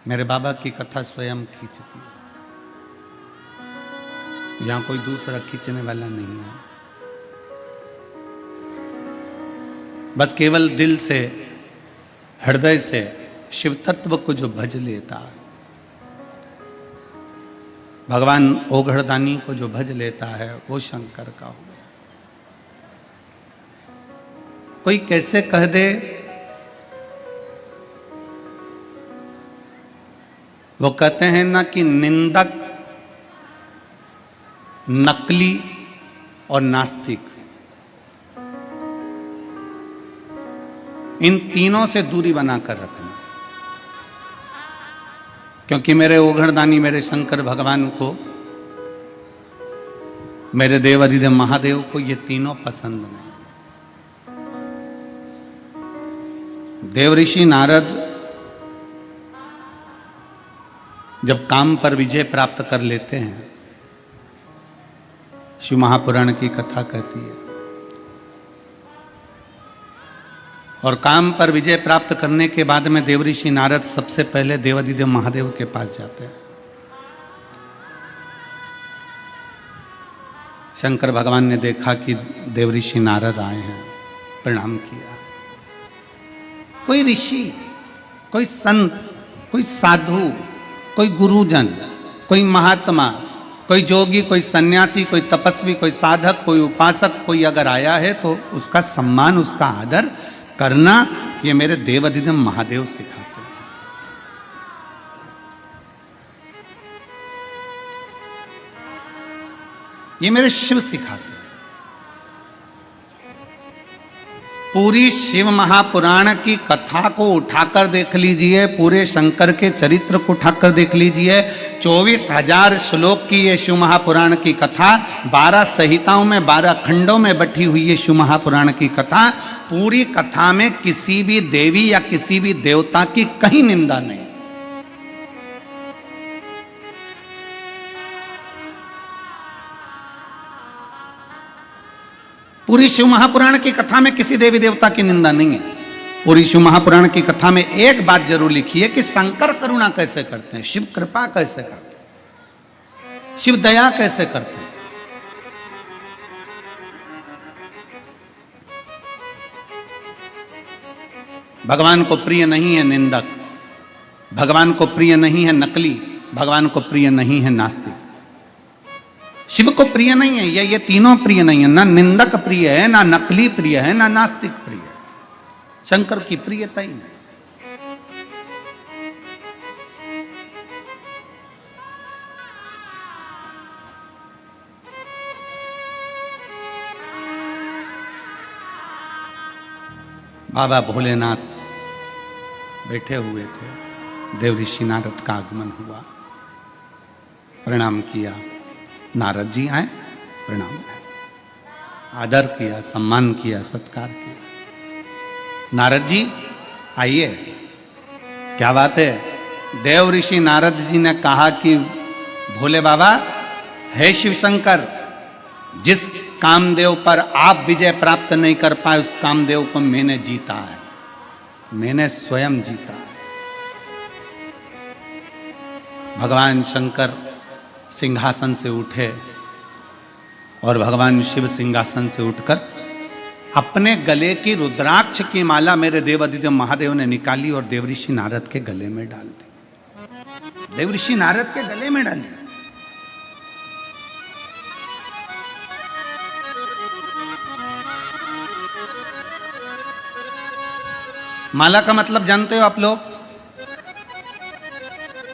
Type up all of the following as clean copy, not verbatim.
मेरे बाबा की कथा स्वयं खींचती है, यहां कोई दूसरा खींचने वाला नहीं है। बस केवल दिल से, हृदय से शिव तत्व को जो भज लेता है, भगवान ओघड़दानी को जो भज लेता है, वो शंकर का हो गया। कोई कैसे कह दे, वो कहते हैं ना कि निंदक, नकली और नास्तिक, इन तीनों से दूरी बनाकर रखना। क्योंकि मेरे ओघड़दानी, मेरे शंकर भगवान को, मेरे देवाधिदेव महादेव को ये तीनों पसंद नहीं। देवऋषि नारद जब काम पर विजय प्राप्त कर लेते हैं, शिव महापुराण की कथा कहती है, और काम पर विजय प्राप्त करने के बाद में देवऋषि नारद सबसे पहले देवाधिदेव महादेव के पास जाते हैं। शंकर भगवान ने देखा कि देवऋषि नारद आए हैं, प्रणाम किया। कोई ऋषि, कोई संत, कोई साधु, कोई गुरुजन, कोई महात्मा, कोई जोगी, कोई सन्यासी, कोई तपस्वी, कोई साधक, कोई उपासक, कोई अगर आया है तो उसका सम्मान, उसका आदर करना, ये मेरे देवाधिदेव महादेव सिखाते हैं। ये मेरे शिव सिखाते हैं। पूरी शिव महापुराण की कथा को उठाकर देख लीजिए, पूरे शंकर के चरित्र को उठाकर देख लीजिए। 24,000 श्लोक की ये शिव महापुराण की कथा, 12 संहिताओं में, 12 खंडों में बटी हुई है शिव महापुराण की कथा। पूरी कथा में किसी भी देवी या किसी भी देवता की कहीं निंदा नहीं। पूरी शिव महापुराण की कथा में किसी देवी देवता की निंदा नहीं है। पूरी शिव महापुराण की कथा में एक बात जरूर लिखी है कि शंकर करुणा कैसे करते हैं, शिव कृपा कैसे करते हैं, शिव दया कैसे करते हैं। भगवान को प्रिय नहीं है निंदक, भगवान को प्रिय नहीं है नकली, भगवान को प्रिय नहीं है नास्तिक। शिव को प्रिय नहीं है ये तीनों प्रिय नहीं है। ना निंदक प्रिय है, ना नकली प्रिय है, ना नास्तिक प्रिय है। शंकर की प्रियता ही नहीं। बाबा भोलेनाथ बैठे हुए थे, देवऋषि नारद का आगमन हुआ, प्रणाम किया। नारद जी आए, प्रणाम, आदर किया, सम्मान किया, सत्कार किया। नारद जी आइए, क्या बात है। देवऋषि नारद जी ने कहा कि भोले बाबा, हे शिव शंकर, जिस कामदेव पर आप विजय प्राप्त नहीं कर पाए, उस कामदेव को मैंने जीता है, मैंने स्वयं जीता है। भगवान शंकर सिंहासन से उठे और भगवान शिव सिंहासन से उठकर अपने गले की रुद्राक्ष की माला मेरे देवाधिदेव महादेव ने निकाली और देवऋषि नारद के गले में डाल दी। देवऋषि नारद के गले में डाली। माला का मतलब जानते हो आप लोग?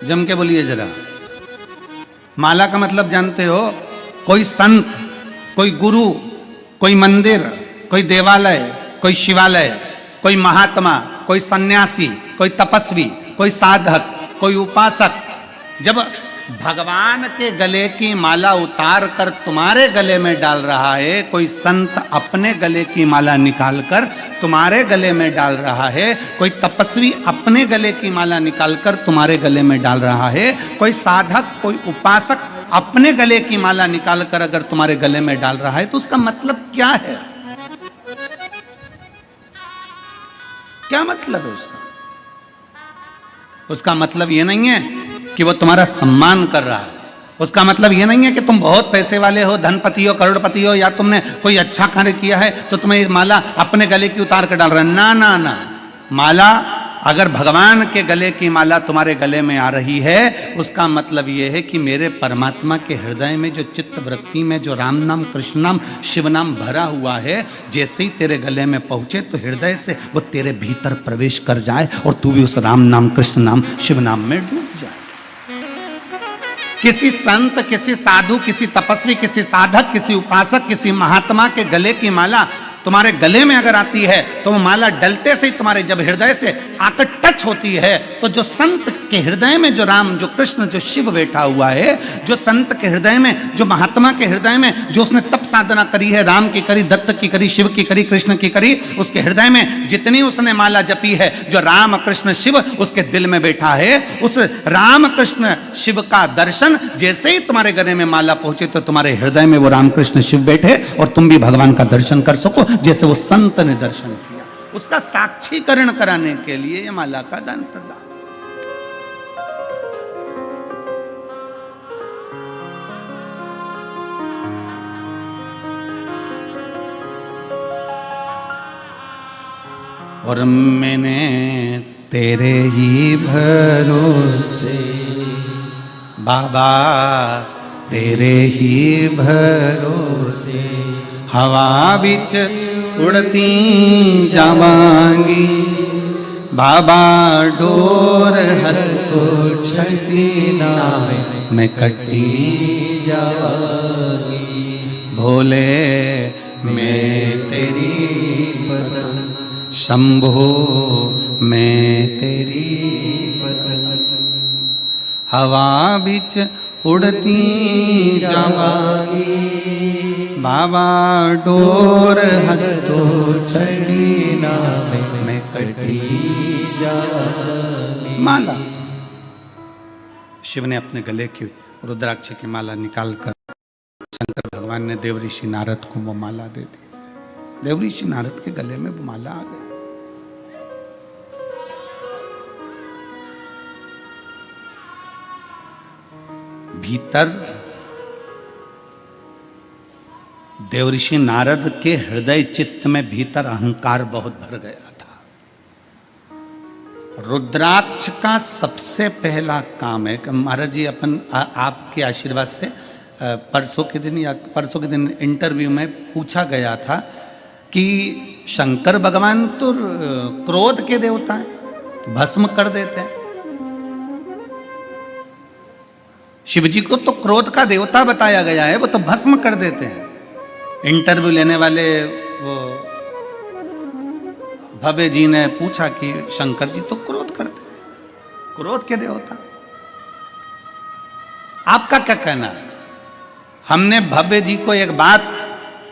जम के बोलिए जरा। माला का मतलब जानते हो? कोई संत, कोई गुरु, कोई मंदिर, कोई देवालय, कोई शिवालय, कोई महात्मा, कोई सन्यासी, कोई तपस्वी, कोई साधक, कोई उपासक जब भगवान के गले की माला उतार कर तुम्हारे गले में डाल रहा है, कोई संत अपने गले की माला निकालकर तुम्हारे गले में डाल रहा है, कोई तपस्वी अपने गले की माला निकालकर तुम्हारे गले में डाल रहा है, कोई साधक, कोई उपासक अपने गले की माला निकालकर अगर तुम्हारे गले में डाल रहा है, तो उसका मतलब क्या है? क्या मतलब है उसका? उसका मतलब ये नहीं है कि वो तुम्हारा सम्मान कर रहा है, उसका मतलब ये नहीं है कि तुम बहुत पैसे वाले हो, धनपति हो, करोड़पति हो, या तुमने कोई अच्छा कार्य किया है तो तुम्हें ये माला अपने गले की उतार कर डाल रहा है। ना ना ना, माला अगर भगवान के गले की माला तुम्हारे गले में आ रही है, उसका मतलब यह है कि मेरे परमात्मा के हृदय में जो चित्त वृत्ति में जो राम नाम, कृष्ण नाम, शिव नाम भरा हुआ है, जैसे ही तेरे गले में पहुंचे तो हृदय से वो तेरे भीतर प्रवेश कर जाए और तू भी उस राम नाम, कृष्ण नाम, शिव नाम में डूब जाए। किसी संत, किसी साधु, किसी तपस्वी, किसी साधक, किसी उपासक, किसी महात्मा के गले की माला तुम्हारे गले में अगर आती है तो वो माला डलते से ही तुम्हारे जब हृदय से आकर टच होती है, तो जो संत के हृदय में जो राम, जो कृष्ण, जो शिव बैठा हुआ है, जो संत के हृदय में, जो महात्मा के हृदय में जो उसने तप साधना करी है, राम की करी, दत्त की करी, शिव की करी, कृष्ण की करी, उसके हृदय में जितनी उसने माला जपी है, जो राम कृष्ण शिव उसके दिल में बैठा है, उस राम कृष्ण शिव का दर्शन जैसे ही तुम्हारे गले में माला पहुंचे तो तुम्हारे हृदय में वो राम कृष्ण शिव बैठे और तुम भी भगवान का दर्शन कर सको जैसे वो संत ने दर्शन किया। उसका साक्षीकरण कराने के लिए ये माला का दान प्रदान। और मैंने तेरे ही भरोसे बाबा, तेरे ही भरोसे हवा बिच उड़ती जावांगी बाबा, डोर हथो छठी ना मैं कटी जावांगी। भोले मैं तेरी बदन, शंभो मैं तेरी बदन, हवा बिच उड़ती जावांगी बाबा, डोर हथो छड़ी ना मैं कटी जावांगी। माला शिव ने अपने गले की रुद्राक्ष की माला निकालकर शंकर भगवान ने देव ऋषि नारद को वो माला दे दी। देव ऋषि नारद के गले में वो माला आ गई। भीतर देवऋषि नारद के हृदय चित्त में भीतर अहंकार बहुत भर गया था। रुद्राक्ष का सबसे पहला काम है कि महाराज जी अपन आपके आशीर्वाद से परसों के दिन इंटरव्यू में पूछा गया था कि शंकर भगवान तो क्रोध के देवता हैं, भस्म कर देते हैं। शिव जी को तो क्रोध का देवता बताया गया है, वो तो भस्म कर देते हैं। इंटरव्यू लेने वाले वो भव्य जी ने पूछा कि शंकर जी तो क्रोध करते, क्रोध के देवता, आपका क्या कहना है? हमने भव्य जी को एक बात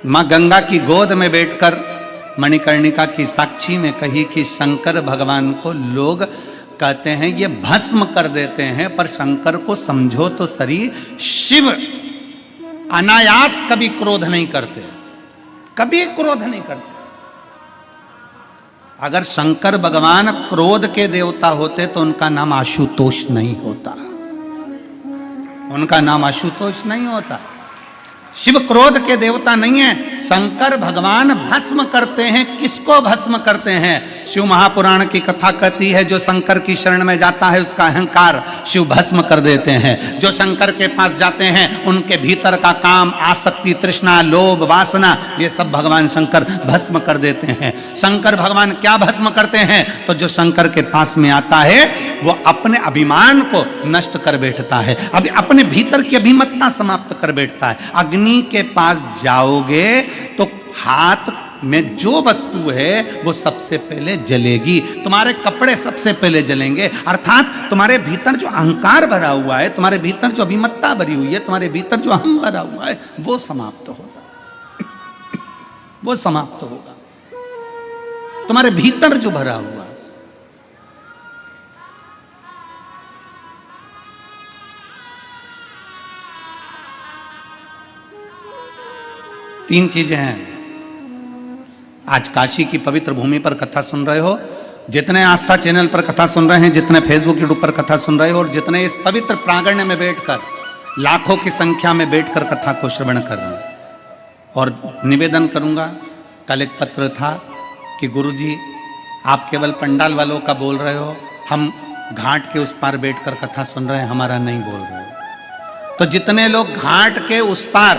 मां गंगा की गोद में बैठकर मणिकर्णिका की साक्षी में कही कि शंकर भगवान को लोग कहते हैं ये भस्म कर देते हैं, पर शंकर को समझो तो सही, शिव अनायास कभी क्रोध नहीं करते, कभी क्रोध नहीं करते। अगर शंकर भगवान क्रोध के देवता होते तो उनका नाम आशुतोष नहीं होता, उनका नाम आशुतोष नहीं होता। शिव क्रोध के देवता नहीं है। शंकर भगवान भस्म करते हैं। किसको भस्म करते हैं? शिव महापुराण की कथा कहती है जो शंकर की शरण में जाता है उसका अहंकार शिव भस्म कर देते हैं। जो शंकर के पास जाते हैं उनके भीतर का काम, आसक्ति, तृष्णा, लोभ, वासना, ये सब भगवान शंकर भस्म कर देते हैं। शंकर भगवान क्या भस्म करते हैं? तो जो शंकर के पास में आता है वो अपने अभिमान को नष्ट कर बैठता है, अभी अपने भीतर की अभिमतता समाप्त कर बैठता है। अग्नि के पास जाओगे तो हाथ में जो वस्तु है वो सबसे पहले जलेगी, तुम्हारे कपड़े सबसे पहले जलेंगे। अर्थात तुम्हारे भीतर जो अहंकार भरा हुआ है, तुम्हारे भीतर जो अभिमतता भरी हुई है, तुम्हारे भीतर जो अहम भरा हुआ है वो समाप्त होगा, वो समाप्त होगा। तुम्हारे भीतर जो भरा हुआ है। तीन चीजें हैं। आज काशी की पवित्र भूमि पर कथा सुन रहे हो, जितने आस्था चैनल पर कथा सुन रहे हैं, जितने फेसबुक यूट्यूब पर कथा सुन रहे हो, और जितने इस पवित्र प्रांगण में बैठकर लाखों की संख्या में बैठकर कथा को श्रवण कर रहे हैं, और निवेदन करूंगा, कल एक पत्र था कि गुरुजी आप केवल पंडाल वालों का बोल रहे हो, हम घाट के उस पार बैठकर कथा सुन रहे हैं, हमारा नहीं बोल रहे हो। तो जितने लोग घाट के उस पार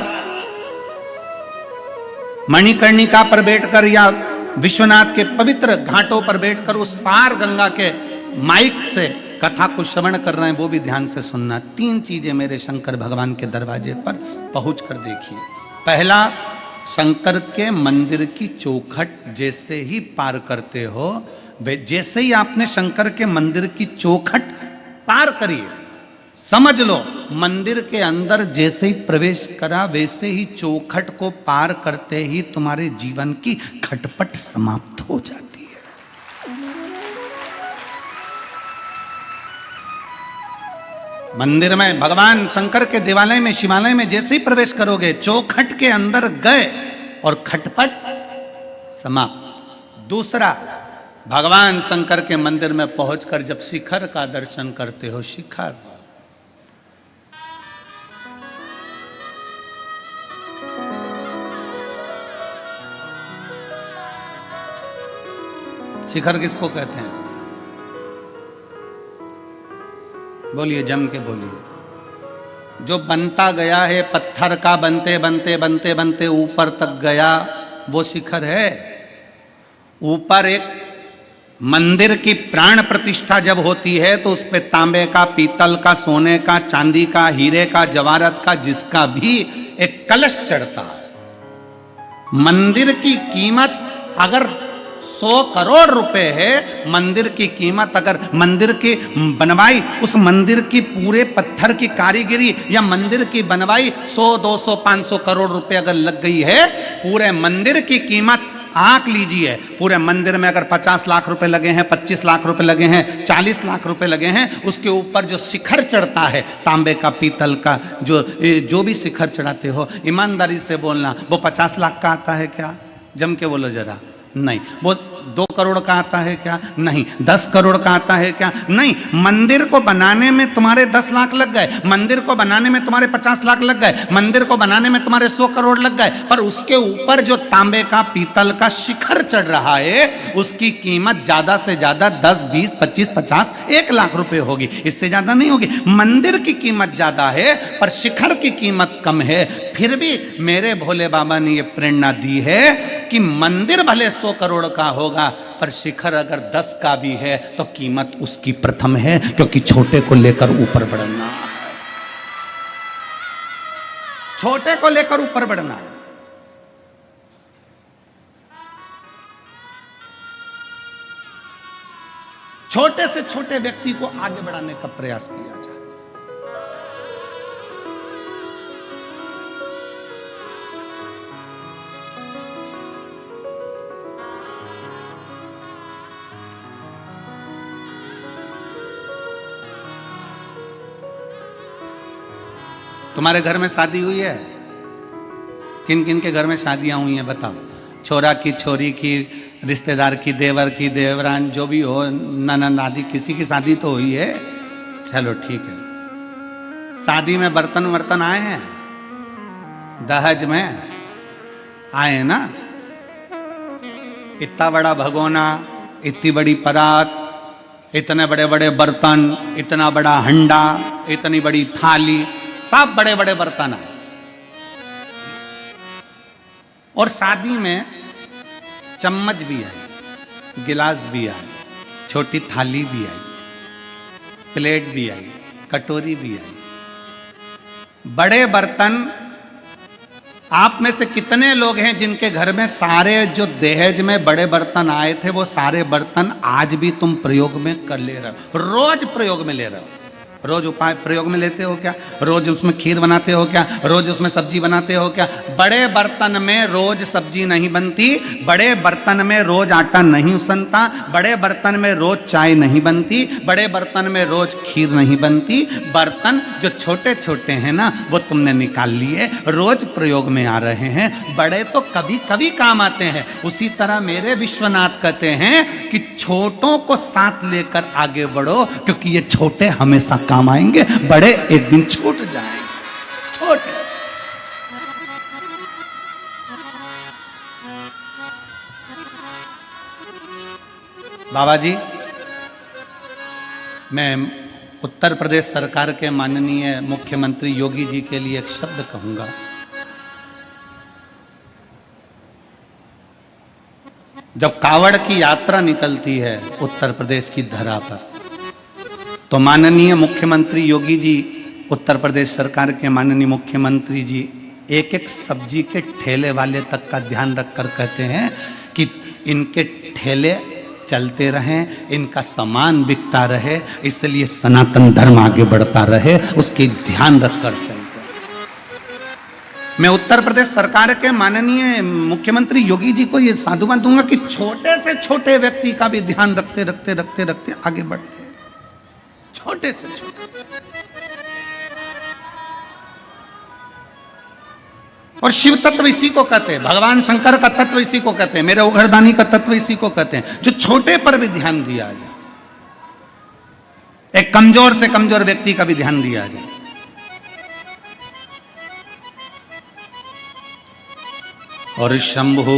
मणिकर्णिका पर बैठकर या विश्वनाथ के पवित्र घाटों पर बैठकर उस पार गंगा के माइक से कथा को श्रवण कर रहे हैं, वो भी ध्यान से सुनना। 3 चीजें मेरे शंकर भगवान के दरवाजे पर पहुंच कर देखिए। पहला, शंकर के मंदिर की चौखट जैसे ही पार करते हो, जैसे ही आपने शंकर के मंदिर की चौखट पार करी, समझ लो मंदिर के अंदर जैसे ही प्रवेश करा, वैसे ही चौखट को पार करते ही तुम्हारे जीवन की खटपट समाप्त हो जाती है। मंदिर में भगवान शंकर के देवालय में, शिवालय में जैसे ही प्रवेश करोगे, चौखट के अंदर गए और खटपट समाप्त। दूसरा, भगवान शंकर के मंदिर में पहुंचकर जब शिखर का दर्शन करते हो, शिखर, शिखर किसको कहते हैं? बोलिए, जम के बोलिए। जो बनता गया है, पत्थर का बनते बनते बनते बनते ऊपर तक गया, वो शिखर है। ऊपर एक मंदिर की प्राण प्रतिष्ठा जब होती है तो उस पे तांबे का, पीतल का, सोने का, चांदी का, हीरे का, जवाहरत का, जिसका भी एक कलश चढ़ता है। मंदिर की कीमत अगर 100 करोड़ रुपए है, मंदिर की कीमत अगर मंदिर की बनवाई, उस मंदिर की पूरे पत्थर की कारीगरी या मंदिर की बनवाई 100, 200, 500 करोड़ रुपए अगर लग गई है, पूरे मंदिर की कीमत आंक लीजिए। पूरे मंदिर में अगर 50 लाख रुपए लगे हैं, 25 लाख रुपए लगे हैं, 40 लाख रुपए लगे हैं, उसके ऊपर जो शिखर चढ़ता है तांबे का, पीतल का, जो भी शिखर चढ़ाते हो, ईमानदारी से बोलना, वो 50 लाख का आता है क्या? जम के बोलो जरा। नहीं। वो 2 करोड़ का आता है क्या? नहीं। 10 करोड़ का आता है क्या? नहीं। मंदिर को बनाने में तुम्हारे 10 लाख लग गए, मंदिर को बनाने में तुम्हारे 50 लाख लग गए, मंदिर को बनाने में तुम्हारे 100 करोड़ लग गए, पर उसके ऊपर जो तांबे का, पीतल का शिखर चढ़ रहा है, उसकी कीमत ज्यादा से ज्यादा 10, 20, 25, 50, 1 लाख रुपए होगी, इससे ज्यादा नहीं होगी। मंदिर की कीमत ज्यादा है पर शिखर की कीमत कम है। फिर भी मेरे भोले बाबा ने यह प्रेरणा दी है कि मंदिर भले 100 करोड़ का होगा, पर शिखर अगर 10 का भी है तो कीमत उसकी प्रथम है, क्योंकि छोटे को लेकर ऊपर बढ़ना है। छोटे को लेकर ऊपर बढ़ना है। छोटे से छोटे व्यक्ति को आगे बढ़ाने का प्रयास किया जाए। तुम्हारे घर में शादी हुई है? किन किन के घर में शादियां हुई हैं बताओ? छोरा की, छोरी की, रिश्तेदार की, देवर की, देवरान, जो भी हो, ननद आदि, किसी की शादी तो हुई है। चलो ठीक है। शादी में बर्तन वर्तन आए हैं? दहेज में आए हैं ना? इतना बड़ा भगोना, इतनी बड़ी परात, इतने बड़े बड़े बर्तन, इतना बड़ा हंडा, इतनी बड़ी थाली, सब बड़े बड़े बर्तन है। और शादी में चम्मच भी आई, गिलास भी आई, छोटी थाली भी आई, प्लेट भी आई, कटोरी भी आई, बड़े बर्तन। आप में से कितने लोग हैं जिनके घर में सारे जो दहेज में बड़े बर्तन आए थे, वो सारे बर्तन आज भी तुम प्रयोग में कर ले रहे हो, रोज प्रयोग में ले रहे हो? रोज उपाय प्रयोग में लेते हो क्या? रोज उसमें खीर बनाते हो क्या? रोज उसमें सब्जी बनाते हो क्या? बड़े बर्तन में रोज सब्जी नहीं बनती, बड़े बर्तन में रोज आटा नहीं उसनता, बड़े बर्तन में रोज चाय नहीं बनती, बड़े बर्तन में रोज खीर नहीं बनती। बर्तन जो छोटे छोटे हैं ना वो तुमने निकाल लिए, रोज प्रयोग में आ रहे हैं, बड़े तो कभी कभी काम आते हैं। उसी तरह मेरे विश्वनाथ कहते हैं कि छोटों को साथ लेकर आगे बढ़ो, क्योंकि ये छोटे हमेशा काम आएंगे, बड़े एक दिन छूट जाएंगे। छोटे बाबा जी, मैं उत्तर प्रदेश सरकार के माननीय मुख्यमंत्री योगी जी के लिए एक शब्द कहूंगा। जब कावड़ की यात्रा निकलती है उत्तर प्रदेश की धरा पर, तो माननीय मुख्यमंत्री योगी जी, उत्तर प्रदेश सरकार के माननीय मुख्यमंत्री जी एक एक सब्जी के ठेले वाले तक का ध्यान रखकर कहते हैं कि इनके ठेले चलते रहें, इनका सामान बिकता रहे, इसलिए सनातन धर्म आगे बढ़ता रहे, उसके ध्यान रखकर चलते। मैं उत्तर प्रदेश सरकार के माननीय मुख्यमंत्री योगी जी को यह साधुवाद दूंगा कि छोटे से छोटे व्यक्ति का भी ध्यान रखते रखते रखते रखते आगे बढ़ते हैं। छोटे से छोटे। और शिव तत्व इसी को कहते हैं, भगवान शंकर का तत्व इसी को कहते हैं, मेरे उघड़दानी का तत्व इसी को कहते हैं, जो छोटे पर भी ध्यान दिया जाए, एक कमजोर से कमजोर व्यक्ति का भी ध्यान दिया जाए। और शंभु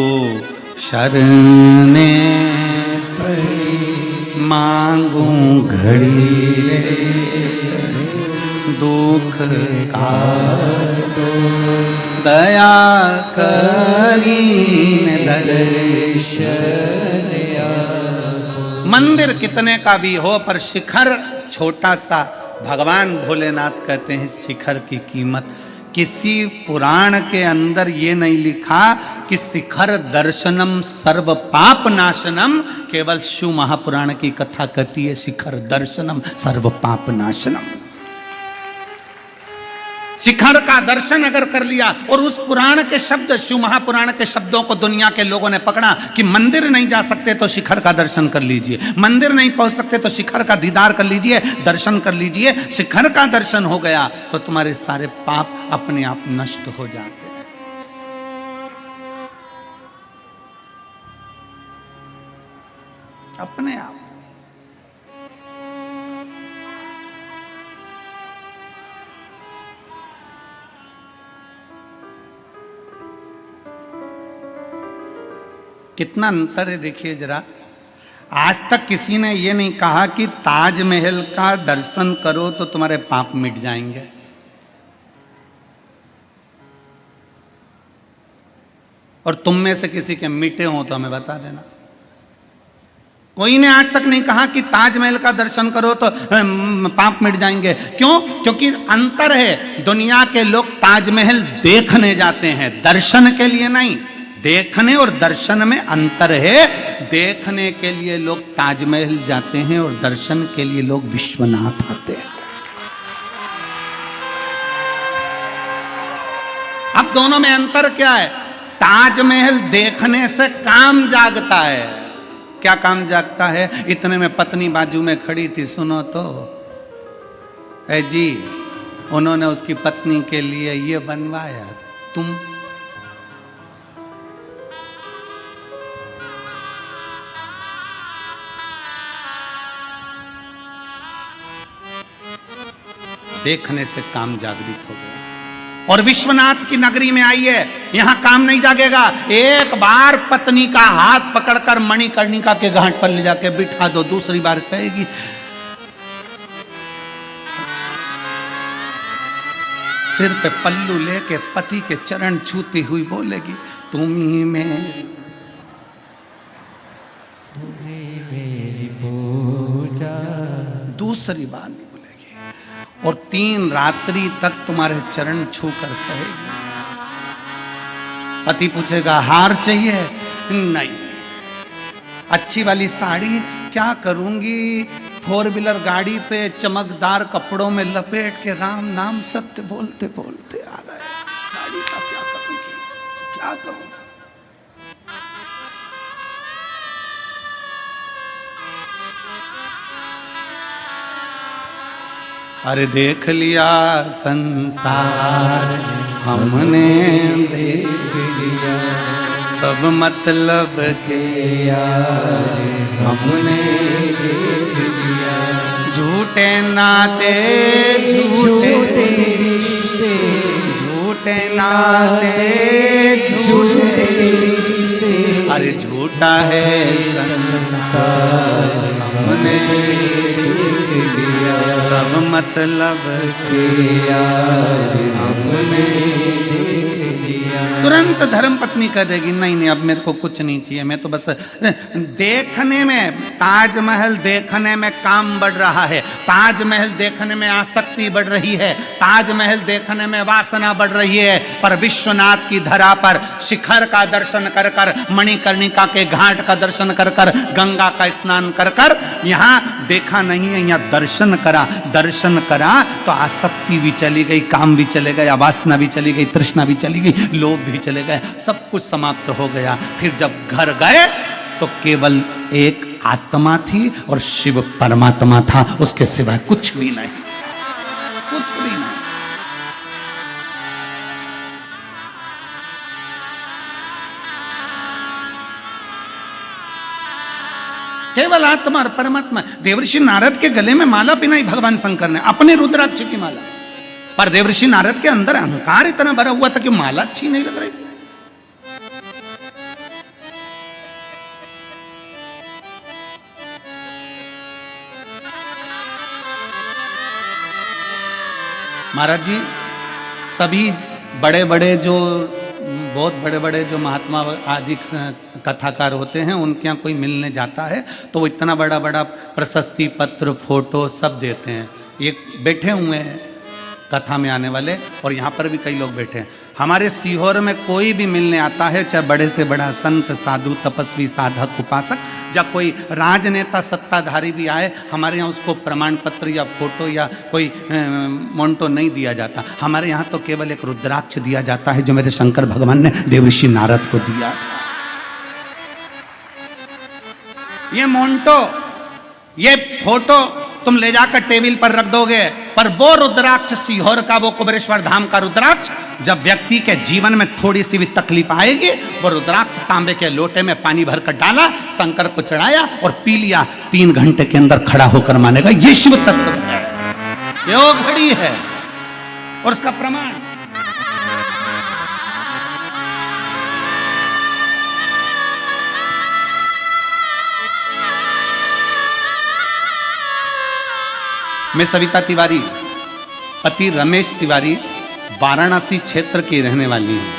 शरणे मांगू घड़ी रे, दुख काटो दया करीन दर्शन। मंदिर कितने का भी हो पर शिखर छोटा सा, भगवान भोलेनाथ कहते हैं शिखर की कीमत। किसी पुराण के अंदर ये नहीं लिखा कि शिखर दर्शनम सर्व पाप नाशनम, केवल शिव महापुराण की कथा कहती है शिखर दर्शनम सर्व पाप नाशनम। शिखर का दर्शन अगर कर लिया, और उस पुराण के शब्द, शिव महापुराण के शब्दों को दुनिया के लोगों ने पकड़ा कि मंदिर नहीं जा सकते तो शिखर का दर्शन कर लीजिए, मंदिर नहीं पहुंच सकते तो शिखर का दीदार कर लीजिए, दर्शन कर लीजिए। शिखर का दर्शन हो गया तो तुम्हारे सारे पाप अपने आप नष्ट हो जाते हैं। अपने आप। कितना अंतर है देखिए जरा। आज तक किसी ने ये नहीं कहा कि ताजमहल का दर्शन करो तो तुम्हारे पाप मिट जाएंगे। और तुम में से किसी के मिटे हो तो हमें बता देना। कोई ने आज तक नहीं कहा कि ताजमहल का दर्शन करो तो पाप मिट जाएंगे। क्यों? क्योंकि अंतर है। दुनिया के लोग ताजमहल देखने जाते हैं, दर्शन के लिए नहीं। देखने और दर्शन में अंतर है। देखने के लिए लोग ताजमहल जाते हैं और दर्शन के लिए लोग विश्वनाथ आते हैं। अब दोनों में अंतर क्या है? ताजमहल देखने से काम जागता है। क्या काम जागता है? इतने में पत्नी बाजू में खड़ी थी, सुनो तो ऐ जी, उन्होंने उसकी पत्नी के लिए ये बनवाया, तुम देखने से काम जागृत हो गया। और विश्वनाथ की नगरी में आइए, यहां काम नहीं जागेगा। एक बार पत्नी का हाथ पकड़कर मणिकर्णिका के घाट पर ले जाके बिठा दो, दूसरी बार कहेगी सिर पे पल्लू लेके पति के चरण छूती हुई बोलेगी, तुम्ही मेरी पूजा। दूसरी बार नहीं बोलेगी। और 3 रात्रि तक तुम्हारे चरण छू कर कहेगी। पति पूछेगा हार चाहिए? नहीं। अच्छी वाली साड़ी? क्या करूंगी, फोर व्हीलर गाड़ी पे चमकदार कपड़ों में लपेट के राम नाम सत्य बोलते बोलते आ रहा है। साड़ी का क्या करूंगी, क्या करूंगी? अरे देख लिया संसार हमने, देख लिया सब मतलब के यार हमने, देख लिया झूठे नाते झूठे रिश्ते, झूठे नाते झूठे रिश्ते, अरे झूठा है संसार हमने देख लिया सब मतलब के यार हमने देख लिया। तुरंत धर्म पत्नी कह देगी नहीं नहीं अब मेरे को कुछ नहीं चाहिए, मैं तो बस देखने में, ताजमहल देखने में काम बढ़ रहा है, ताजमहल देखने में आसक्ति बढ़ रही है, ताजमहल देखने में वासना बढ़ रही है, पर विश्वनाथ की धरा पर शिखर का दर्शन कर कर, मणिकर्णिका के घाट का दर्शन कर कर, गंगा का स्नान कर कर, यहाँ देखा नहीं है, यहाँ दर्शन करा, दर्शन करा तो आसक्ति भी चली गई, काम भी चले गया, वासना भी चली गई, तृष्णा भी चली गई, लोभ भी चले गए, सब कुछ समाप्त हो गया। फिर जब घर गए तो केवल एक आत्मा थी और शिव परमात्मा था, उसके सिवाय कुछ भी नहीं, कुछ भी नहीं। केवल आत्मा और परमात्मा। देवर्षि नारद के गले में माला पिनाई भगवान शंकर ने, अपने रुद्राक्ष की माला, पर देवर्षि नारद के अंदर अहंकार इतना भरा हुआ था कि माला अच्छी नहीं लग रही थी। महाराज जी सभी बड़े बड़े जो बहुत बड़े बड़े जो महात्मा आदि कथाकार होते हैं, उनके यहाँ कोई मिलने जाता है तो वो इतना बड़ा बड़ा प्रशस्ति पत्र फोटो सब देते हैं। ये बैठे हुए हैं कथा में आने वाले, और यहाँ पर भी कई लोग बैठे हैं। हमारे सीहोर में कोई भी मिलने आता है, चाहे बड़े से बड़ा संत साधु तपस्वी साधक उपासक या कोई राजनेता सत्ताधारी भी आए, हमारे यहाँ उसको प्रमाण पत्र या फोटो या कोई मोन्टो नहीं दिया जाता। हमारे यहाँ तो केवल एक रुद्राक्ष दिया जाता है जो मेरे शंकर भगवान ने देवर्षि नारद को दिया था। ये मोन्टो, ये फोटो तुम ले जाकर टेबल पर रख दोगे, पर वो रुद्राक्ष सीहोर का, वो कुबेरेश्वर धाम का रुद्राक्ष, जब व्यक्ति के जीवन में थोड़ी सी भी तकलीफ आएगी, वो रुद्राक्ष तांबे के लोटे में पानी भरकर डाला, शंकर को चढ़ाया और पी लिया, 3 घंटे के अंदर खड़ा होकर मानेगा ये शिव तत्व है, ये वो घड़ी है। और उसका प्रमाण मैं सविता तिवारी, पति रमेश तिवारी, वाराणसी क्षेत्र की रहने वाली हूँ।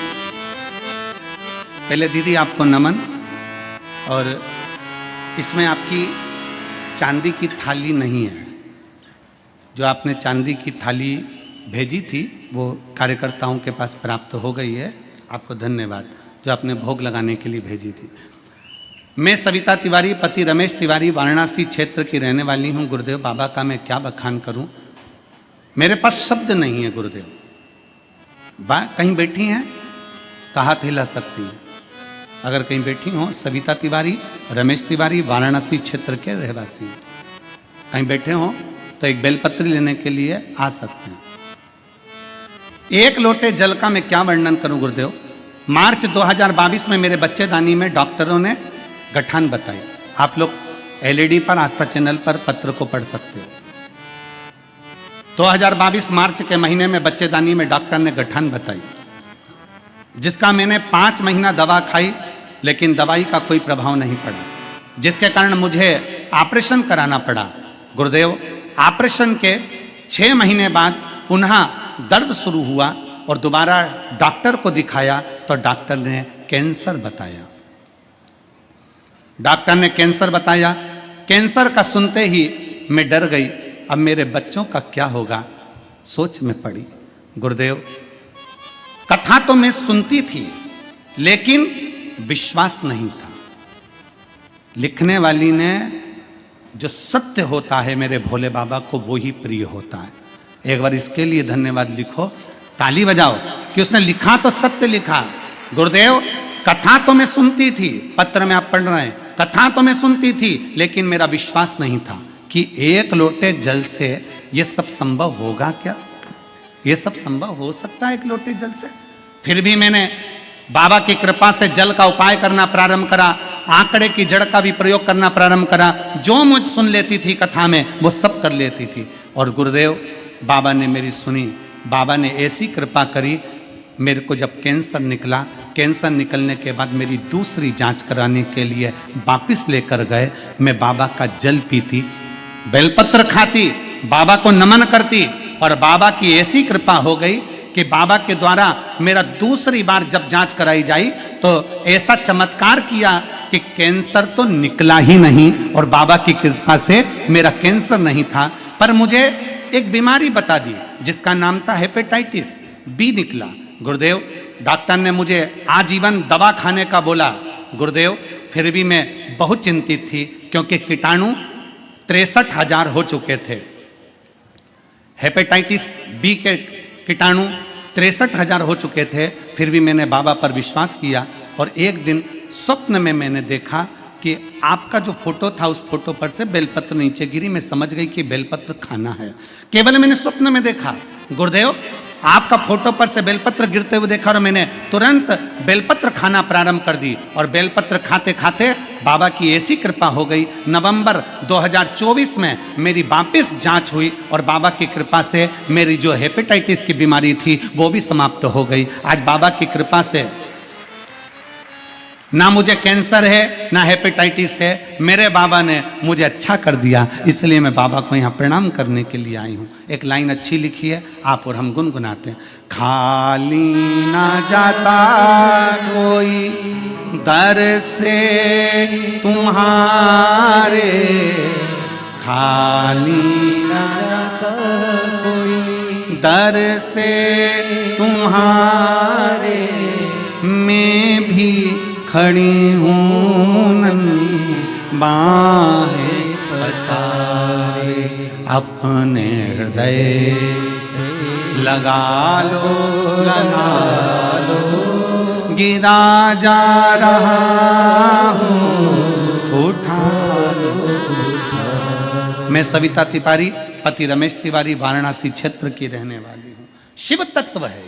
पहले दीदी आपको नमन, और इसमें आपकी चांदी की थाली नहीं है। जो आपने चांदी की थाली भेजी थी वो कार्यकर्ताओं के पास प्राप्त हो गई है, आपको धन्यवाद। जो आपने भोग लगाने के लिए भेजी थी। मैं सविता तिवारी, पति रमेश तिवारी, वाराणसी क्षेत्र की रहने वाली हूँ। गुरुदेव बाबा का मैं क्या बखान करूँ, मेरे पास शब्द नहीं है। गुरुदेव कहीं बैठी हैं तो हाथ हिला सकती हैं, अगर कहीं बैठी हो। सविता तिवारी, रमेश तिवारी, वाराणसी क्षेत्र के रहवासी, कहीं बैठे हो तो एक बेलपत्री लेने के लिए आ सकते हैं। एक लोटे जल का मैं क्या वर्णन करूं गुरुदेव। मार्च 2022 में मेरे बच्चेदानी में डॉक्टरों ने गठान बताई। आप लोग एलईडी पर, आस्था चैनल पर पत्र को पढ़ सकते हो। 2022 मार्च के महीने में बच्चेदानी में डॉक्टर ने गठान बताई, जिसका मैंने 5 महीना दवा खाई, लेकिन दवाई का कोई प्रभाव नहीं पड़ा, जिसके कारण मुझे ऑपरेशन कराना पड़ा। गुरुदेव ऑपरेशन के 6 महीने बाद पुनः दर्द शुरू हुआ और दोबारा डॉक्टर को दिखाया तो डॉक्टर ने कैंसर बताया। डॉक्टर ने कैंसर बताया। कैंसर का सुनते ही मैं डर गई, अब मेरे बच्चों का क्या होगा, सोच में पड़ी। गुरुदेव कथा तो मैं सुनती थी, लेकिन विश्वास नहीं था। लिखने वाली ने जो सत्य होता है मेरे भोले बाबा को वो ही प्रिय होता है। एक बार इसके लिए धन्यवाद लिखो, ताली बजाओ कि उसने लिखा तो सत्य लिखा। गुरुदेव कथा तो मैं सुनती थी, पत्र में आप पढ़ रहे हैं, कथा तो मैं सुनती थी, लेकिन मेरा विश्वास नहीं था कि एक लोटे जल से ये सब संभव होगा क्या, ये सब संभव हो सकता है एक लोटे जल से। फिर भी मैंने बाबा की कृपा से जल का उपाय करना प्रारंभ करा, आंकड़े की जड़ का भी प्रयोग करना प्रारंभ करा, जो मुझ सुन लेती थी कथा में वो सब कर लेती थी। और गुरुदेव बाबा ने मेरी सुनी, बाबा ने ऐसी कृपा करी, मेरे को जब कैंसर निकला, कैंसर निकलने के बाद मेरी दूसरी जांच कराने के लिए वापस लेकर गए। मैं बाबा का जल पीती, बेलपत्र खाती, बाबा को नमन करती, और बाबा की ऐसी कृपा हो गई कि बाबा के द्वारा मेरा दूसरी बार जब जांच कराई जाई तो ऐसा चमत्कार किया कि कैंसर तो निकला ही नहीं, और बाबा की कृपा से मेरा कैंसर नहीं था, पर मुझे एक बीमारी बता दी जिसका नाम था हेपेटाइटिस बी निकला। गुरुदेव डॉक्टर ने मुझे आजीवन दवा खाने का बोला। गुरुदेव फिर भी मैं बहुत चिंतित थी, क्योंकि कीटाणु 63,000 हो चुके थे। हेपेटाइटिस बी के कीटाणु 63,000 हो चुके थे। फिर भी मैंने बाबा पर विश्वास किया, और एक दिन स्वप्न में मैंने देखा कि आपका जो फोटो था उस फोटो पर से बेलपत्र नीचे गिरी। मैं समझ गई कि बेलपत्र खाना है, केवल मैंने स्वप्न में देखा। गुरुदेव आपका फोटो पर से बेलपत्र गिरते हुए देखा, और मैंने तुरंत बेलपत्र खाना प्रारंभ कर दी, और बेलपत्र खाते खाते बाबा की ऐसी कृपा हो गई। नवंबर 2024 में मेरी वापस जांच हुई, और बाबा की कृपा से मेरी जो हेपेटाइटिस की बीमारी थी वो भी समाप्त हो गई। आज बाबा की कृपा से ना मुझे कैंसर है ना हेपेटाइटिस है, मेरे बाबा ने मुझे अच्छा कर दिया, इसलिए मैं बाबा को यहाँ प्रणाम करने के लिए आई हूँ। एक लाइन अच्छी लिखी है, आप और हम गुनगुनाते हैं। खाली ना जाता कोई दर से तुम्हारे, खाली ना जाता कोई दर से तुम्हारे, मैं भी खड़ी हूँ नन्ही बाहें पसारे, अपने हृदय से लगा लो, गिरा जा रहा हूँ, उठा लो। मैं सविता तिवारी, पति रमेश तिवारी, वाराणसी क्षेत्र की रहने वाली हूँ। शिव तत्व है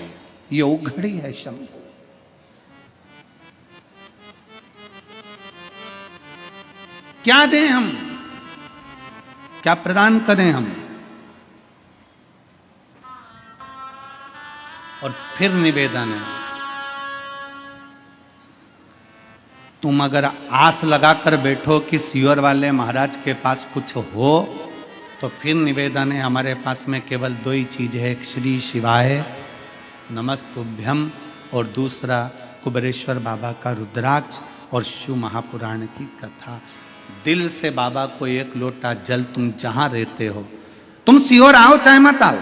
ये, उघड़ी है शंभु। क्या दें हम, क्या प्रदान करें हम? और फिर निवेदन है, तुम अगर आस लगाकर बैठो कि सियोर वाले महाराज के पास कुछ हो, तो फिर निवेदन है, हमारे पास में केवल दो ही चीज है, एक श्री शिवाय नमस्तुभ्यम, और दूसरा कुबेरेश्वर बाबा का रुद्राक्ष और शिव महापुराण की कथा। दिल से बाबा को एक लोटा जल, तुम जहां रहते हो, तुम सियोर आओ चाहे मत आओ,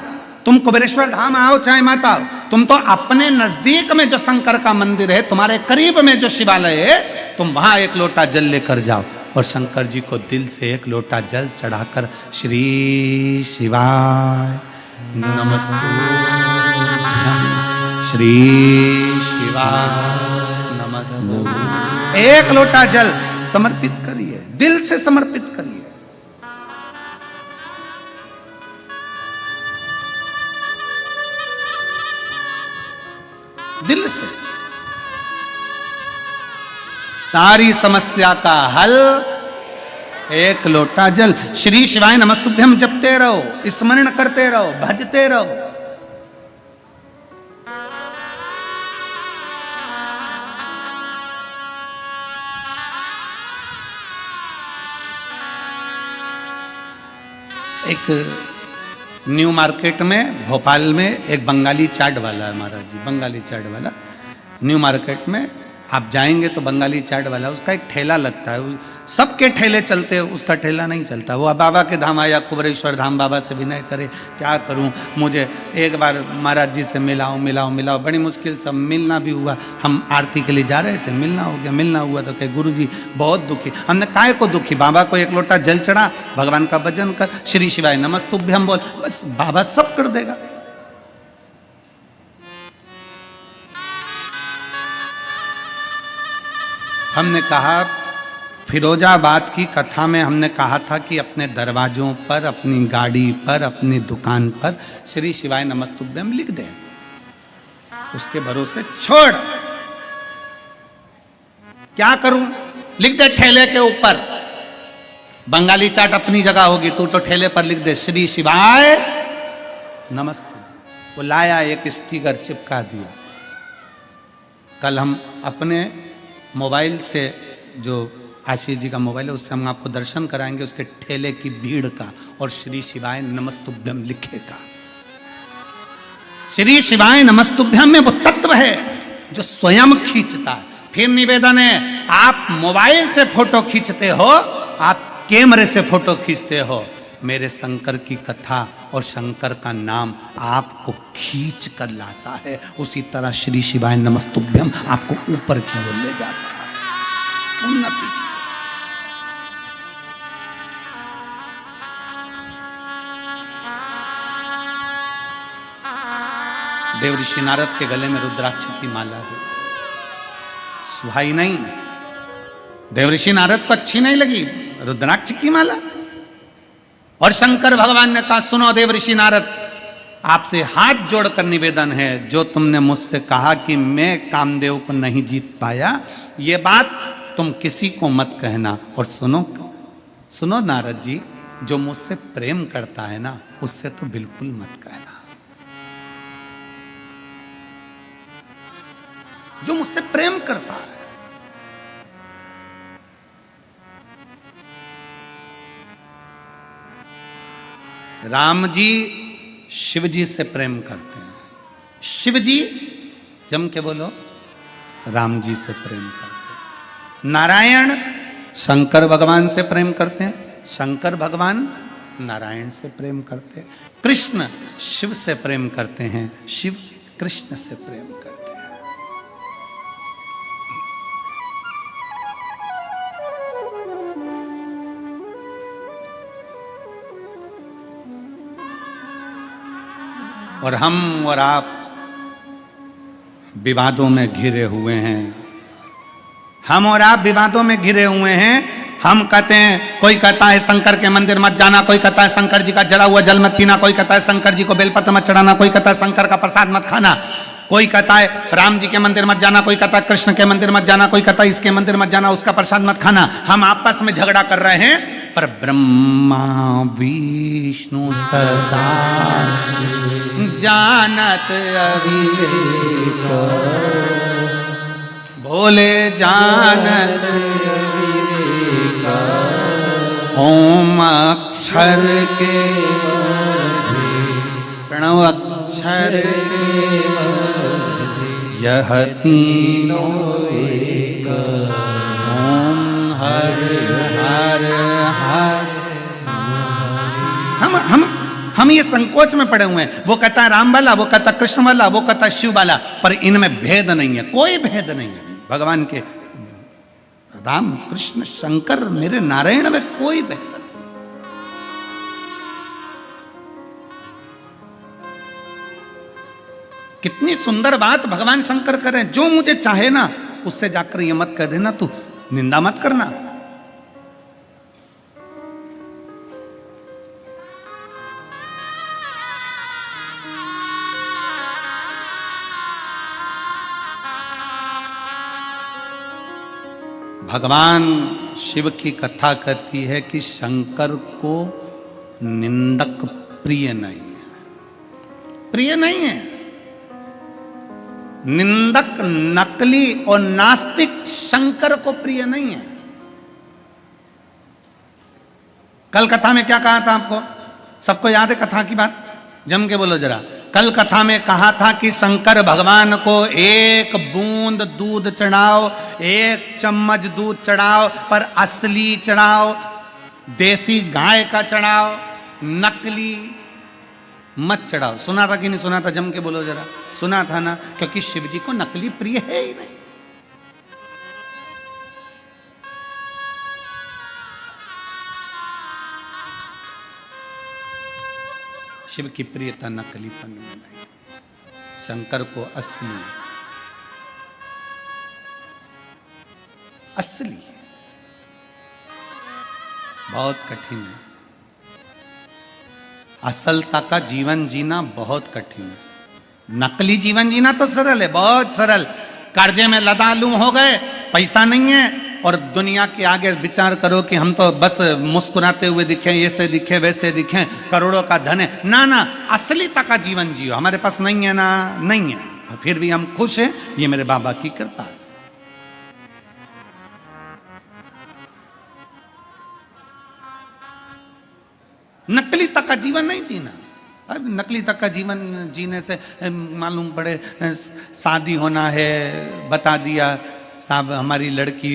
तुम कुबेरेश्वर धाम आओ चाहे मत आओ, तुम तो अपने नजदीक में जो शंकर का मंदिर है, तुम्हारे करीब में जो शिवालय है, तुम वहां एक लोटा जल लेकर जाओ, और शंकर जी को दिल से एक लोटा जल चढ़ाकर श्री शिवाय नमस्तुभ्यम, श्री शिवाय नमस्तुभ्यम, एक लोटा जल समर्पित करिए, दिल से समर्पित करिए। दिल से सारी समस्या का हल, एक लोटा जल। श्री शिवाय नमस्तुभ्यम जपते रहो, स्मरण करते रहो, भजते रहो। एक न्यू मार्केट में भोपाल में एक बंगाली चाट वाला है महाराज जी, बंगाली चाट वाला। न्यू मार्केट में आप जाएंगे तो बंगाली चाट वाला, उसका एक ठेला लगता है, सबके ठेले चलते, उसका ठेला नहीं चलता। वो बाबा के धाम आया, कुबरेश्वर धाम, बाबा से विनय करे क्या करूं, मुझे एक बार महाराज जी से मिलाओ मिलाओ मिलाओ, बड़ी मुश्किल से मिलना भी हुआ। हम आरती के लिए जा रहे थे, मिलना हो गया, मिलना हुआ तो कहे गुरुजी बहुत दुखी। हमने काहे को दुखी, बाबा को एक लोटा जल चढ़ा, भगवान का भजन कर, श्री शिवाय नमस्तुभ्यम बोल, बस बाबा सब कर देगा। हमने कहा फिरोजाबाद की कथा में हमने कहा था कि अपने दरवाजों पर, अपनी गाड़ी पर, अपनी दुकान पर श्री शिवाय नमस्तुभ्यम लिख दे, उसके भरोसे छोड़। क्या करूं, लिख दे ठेले के ऊपर, बंगाली चाट अपनी जगह होगी, तू तो ठेले पर लिख दे श्री शिवाय नमस्तुभ्यम। वो लाया, एक स्टिकर चिपका दिया। कल हम अपने मोबाइल से, जो आशीष जी का मोबाइल है, उससे हम आपको दर्शन कराएंगे उसके ठेले की भीड़ का, और श्री शिवाय नमस्तुभ्यम लिखेगा। श्री शिवाय नमस्तुभ्यम में वो तत्व है जो स्वयं खींचता है। फिर निवेदन है, आप मोबाइल से फोटो खींचते हो, आप कैमरे से फोटो खींचते हो, मेरे शंकर की कथा और शंकर का नाम आपको खींच कर लाता है। उसी तरह श्री शिवाय नमस्तुभ्यम आपको ऊपर की ओर ले जाता है, उन्नति। देव ऋषि नारद के गले में रुद्राक्ष की माला दे, सुहाई नहीं, देव ऋषि नारद को अच्छी नहीं लगी रुद्राक्ष की माला। और शंकर भगवान ने कहा, सुनो देव ऋषि नारद, आपसे हाथ जोड़कर निवेदन है, जो तुमने मुझसे कहा कि मैं कामदेव को नहीं जीत पाया, ये बात तुम किसी को मत कहना। और सुनो नारद जी, जो मुझसे प्रेम करता है ना, उससे तो बिल्कुल मत कहना। जो मुझसे प्रेम करता है, राम जी शिव जी से प्रेम करते हैं, शिव जी जम के बोलो राम जी से प्रेम करते हैं। नारायण शंकर भगवान से प्रेम करते हैं, शंकर भगवान नारायण से प्रेम करते हैं। कृष्ण शिव से प्रेम करते हैं, शिव कृष्ण से प्रेम करते हैं। और हम और आप विवादों में घिरे हुए हैं, हम और आप विवादों में घिरे हुए हैं। हम कहते हैं, कोई कहता है शंकर के मंदिर मत जाना, कोई कहता है शंकर जी का जला हुआ जल मत पीना, कोई कहता है शंकर जी को बेलपत्र मत चढ़ाना, कोई कहता है शंकर का प्रसाद मत खाना, कोई कहता है राम जी के मंदिर मत जाना, कोई कहता है कृष्ण के मंदिर मत जाना, कोई कहता है इसके मंदिर मत जाना, उसका प्रसाद मत खाना। हम आपस में झगड़ा कर रहे हैं, पर ब्रह्मा विष्णु सदा जानत अविवेक, भोले जानत अविवेक, ओम अक्षर के प्रणव अक्षर के यह तीनों एक, ओम हर हर हर। हम ये संकोच में पड़े हुए हैं, वो कहता है राम वाला, वो कहता कृष्ण वाला, वो कहता शिव वाला, पर इनमें भेद नहीं है, कोई भेद नहीं है। भगवान के राम कृष्ण शंकर मेरे नारायण में कोई भेद नहीं। कितनी सुंदर बात भगवान शंकर कर रहे हैं, जो मुझे चाहे ना उससे जाकर ये मत कह देना, तू निंदा मत करना। भगवान शिव की कथा कहती है कि शंकर को निंदक प्रिय नहीं है, प्रिय नहीं है। निंदक, नकली और नास्तिक शंकर को प्रिय नहीं है। कल कथा में क्या कहा था आपको, सबको याद है कथा की बात, जम के बोलो जरा। कल कथा में कहा था कि शंकर भगवान को एक बूंद दूध चढ़ाओ, एक चम्मच दूध चढ़ाओ, पर असली चढ़ाओ, देसी गाय का चढ़ाओ, नकली मत चढ़ाओ। सुना था कि नहीं सुना था? जम के बोलो जरा। सुना था ना? क्योंकि शिव जी को नकली प्रिय है ही नहीं। शिव की प्रियता नकलीपन में नहीं, शंकर को असली असली बहुत कठिन है। असलता का जीवन जीना बहुत कठिन है। नकली जीवन जीना तो सरल है, बहुत सरल। कर्जे में लदालू हो गए, पैसा नहीं है, और दुनिया के आगे विचार करो कि हम तो बस मुस्कुराते हुए दिखे, ऐसे दिखे वैसे दिखे, करोड़ों का धन है। ना ना, असलीता का जीवन जियो। हमारे पास नहीं है ना, नहीं है, फिर भी हम खुश हैं, ये मेरे बाबा की कृपा है। नकली तक का जीवन नहीं जीना। अब नकली तक का जीवन जीने से मालूम पड़े शादी होना है, बता दिया साहब हमारी लड़की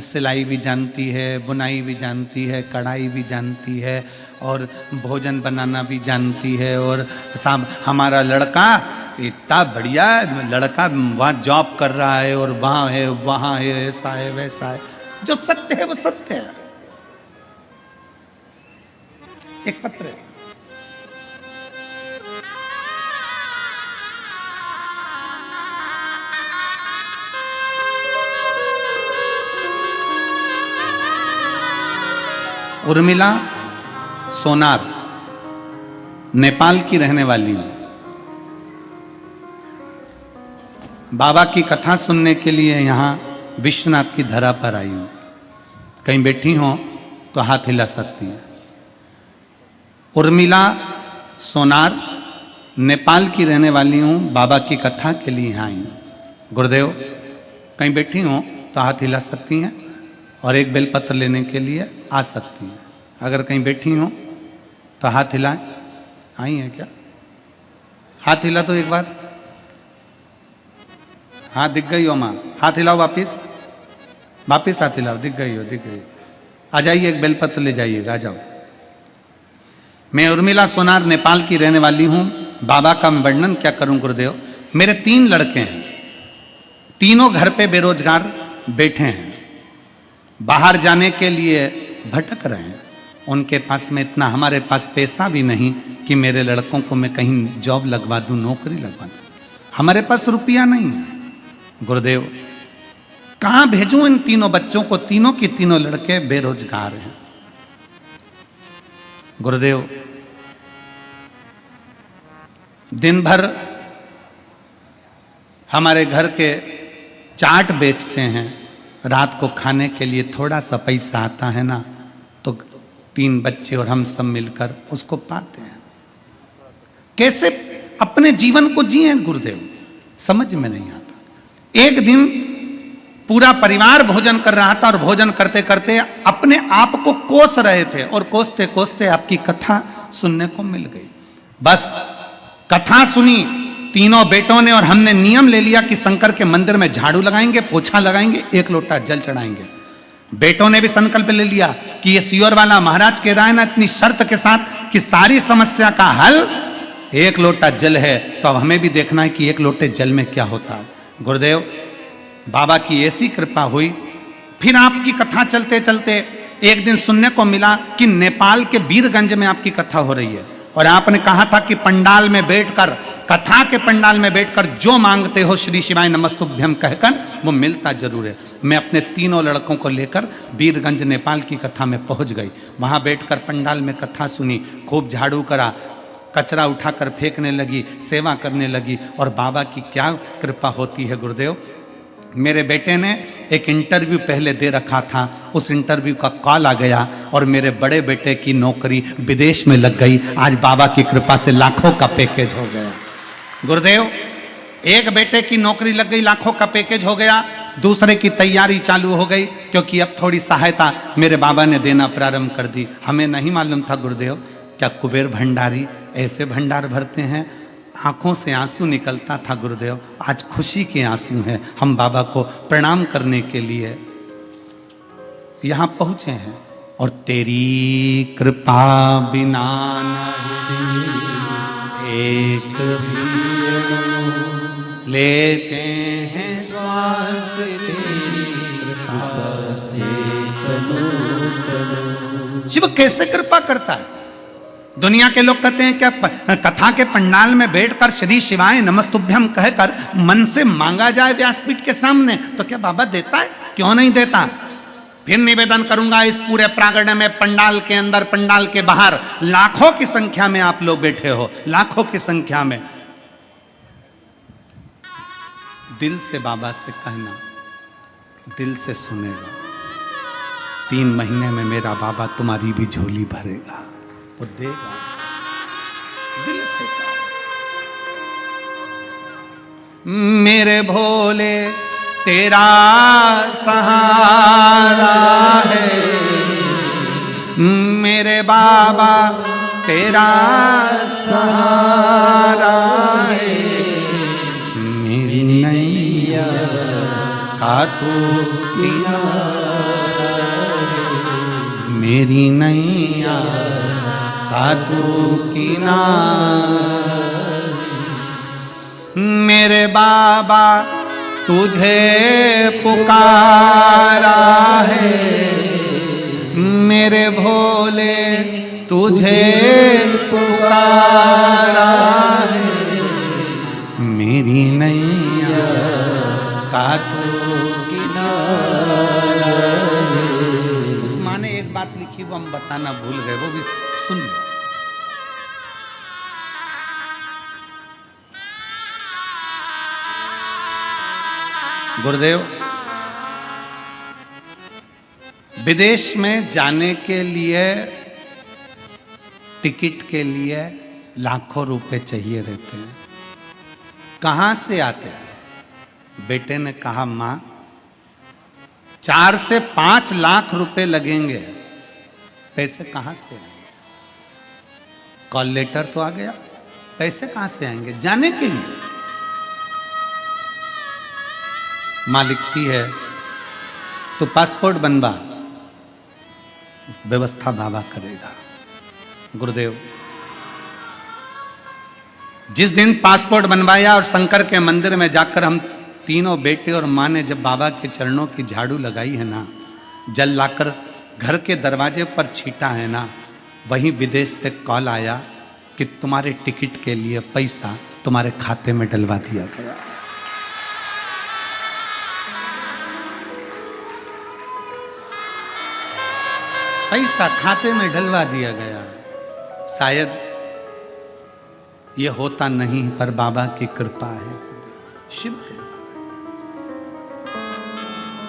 सिलाई भी जानती है, बुनाई भी जानती है, कढ़ाई भी जानती है, और भोजन बनाना भी जानती है, और साहब हमारा लड़का इतना बढ़िया लड़का वहाँ जॉब कर रहा है, और वहाँ है, ऐसा है वैसा है। जो सत्य है वो सत्य है। एक पत्र है, उर्मिला सोनार, नेपाल की रहने वाली हूं। बाबा की कथा सुनने के लिए यहां विश्वनाथ की धरा पर आई हूं। कहीं बैठी हो तो हाथ हिला सकती हैं। उर्मिला सोनार, नेपाल की रहने वाली हूं, बाबा की कथा के लिए यहाँ आई हूं। गुरुदेव, कहीं बैठी हो तो हाथ हिला सकती हैं, और एक बेलपत्र लेने के लिए आ सकती हैं। अगर कहीं बैठी हो तो हाथ हिलाएं। आई हैं क्या? हाथ हिला तो एक बार। हाँ, दिख गई हो माँ, हाथ हिलाओ वापिस, वापिस हाथ हिलाओ। दिख गई हो, दिख गई। आ जाइए, एक बेलपत्र ले जाइएगा, आ जाओ। मैं उर्मिला सोनार नेपाल की रहने वाली हूँ। बाबा का मैं वर्णन क्या करूँ गुरुदेव। मेरे 3 लड़के हैं, तीनों घर पे बेरोजगार बैठे हैं, बाहर जाने के लिए भटक रहे हैं। उनके पास में इतना, हमारे पास पैसा भी नहीं कि मेरे लड़कों को मैं कहीं जॉब लगवा दूं, नौकरी लगवा दूं। हमारे पास रुपया नहीं है। गुरुदेव, कहाँ भेजूं इन तीनों बच्चों को? तीनों की तीनों लड़के बेरोजगार हैं। गुरुदेव, दिन भर हमारे घर के चाट बेचते हैं, रात को खाने के लिए थोड़ा सा पैसा आता है ना, तो 3 बच्चे और हम सब मिलकर उसको पाते हैं। कैसे अपने जीवन को जिए गुरुदेव, समझ में नहीं आता। एक दिन पूरा परिवार भोजन कर रहा था, और भोजन करते करते अपने आप को कोस रहे थे, और कोसते कोसते आपकी कथा सुनने को मिल गई। बस कथा सुनी तीनों बेटों ने, और हमने नियम ले लिया कि शंकर के मंदिर में झाड़ू लगाएंगे, पोछा लगाएंगे, 1 लोटा जल चढ़ाएंगे। बेटों ने भी संकल्प ले लिया कि ये सियोर वाला महाराज कह रहा है ना इतनी शर्त के साथ कि सारी समस्या का हल 1 लोटा जल है, तो अब हमें भी देखना है कि 1 लोटे जल में क्या होता है। गुरुदेव, बाबा की ऐसी कृपा हुई, फिर आपकी कथा चलते चलते एक दिन सुनने को मिला कि नेपाल के वीरगंज में आपकी कथा हो रही है, और आपने कहा था कि पंडाल में बैठकर, कथा के पंडाल में बैठकर जो मांगते हो श्री शिवाय नमस्तुभ्यम कहकर वो मिलता जरूर है। मैं अपने तीनों लड़कों को लेकर वीरगंज नेपाल की कथा में पहुंच गई। वहां बैठकर पंडाल में कथा सुनी, खूब झाड़ू करा, कचरा उठाकर फेंकने लगी, सेवा करने लगी। और बाबा की क्या कृपा होती है गुरुदेव। मेरे बेटे ने एक इंटरव्यू पहले दे रखा था, उस इंटरव्यू का कॉल आ गया, और मेरे बड़े बेटे की नौकरी विदेश में लग गई। आज बाबा की कृपा से लाखों का पैकेज हो गया। गुरुदेव, एक बेटे की नौकरी लग गई, लाखों का पैकेज हो गया, दूसरे की तैयारी चालू हो गई, क्योंकि अब थोड़ी सहायता मेरे बाबा ने देना प्रारंभ कर दी। हमें नहीं मालूम था गुरुदेव, क्या कुबेर भंडारी ऐसे भंडार भरते हैं। आंखों से आंसू निकलता था गुरुदेव, आज खुशी के आंसू हैं। हम बाबा को प्रणाम करने के लिए यहां पहुंचे हैं। और तेरी कृपा बिना एक भी लेते हैं श्वास, तेरी कृपा से शिव कैसे कृपा करता है? दुनिया के लोग कहते हैं क्या कथा के पंडाल में बैठकर श्री शिवाय नमस्तुभ्यम कहकर मन से मांगा जाए व्यासपीठ के सामने, तो क्या बाबा देता है? क्यों नहीं देता? फिर निवेदन करूंगा, इस पूरे प्रांगण में, पंडाल के अंदर, पंडाल के बाहर लाखों की संख्या में आप लोग बैठे हो, लाखों की संख्या में। दिल से बाबा से कहना, दिल से सुनेगा। 3 महीने में मेरा बाबा तुम्हारी भी झोली भरेगा, वो देगा। दिल से कहा, मेरे भोले तेरा सहारा है, मेरे बाबा तेरा सहारा है, मेरी नैया का तू किनारा, मेरी नैया का तू किनारा। मेरे बाबा तुझे पुकारा है, मेरे भोले तुझे पुकारा है, मेरी नैया का तू किनारा है। उस माँ ने एक बात लिखी, वो हम बताना भूल गए, वो भी सुन लो। गुरुदेव, विदेश में जाने के लिए, टिकट के लिए लाखों रुपए चाहिए रहते हैं। कहां से आते हैं? बेटे ने कहा, मां 4 से 5 लाख रुपए लगेंगे, पैसे कहां से आएंगे? कॉल लेटर तो आ गया, पैसे कहां से आएंगे जाने के लिए? मां लिखती है, तो पासपोर्ट बनवा, व्यवस्था बाबा करेगा। गुरुदेव, जिस दिन पासपोर्ट बनवाया और शंकर के मंदिर में जाकर हम तीनों बेटे और मां ने जब बाबा के चरणों की झाड़ू लगाई है ना, जल लाकर घर के दरवाजे पर छीटा है ना, वहीं विदेश से कॉल आया कि तुम्हारे टिकट के लिए पैसा तुम्हारे खाते में डलवा दिया गया। पैसा खाते में डलवा दिया गया। शायद ये होता नहीं, पर बाबा की कृपा है, शिव कृपा है।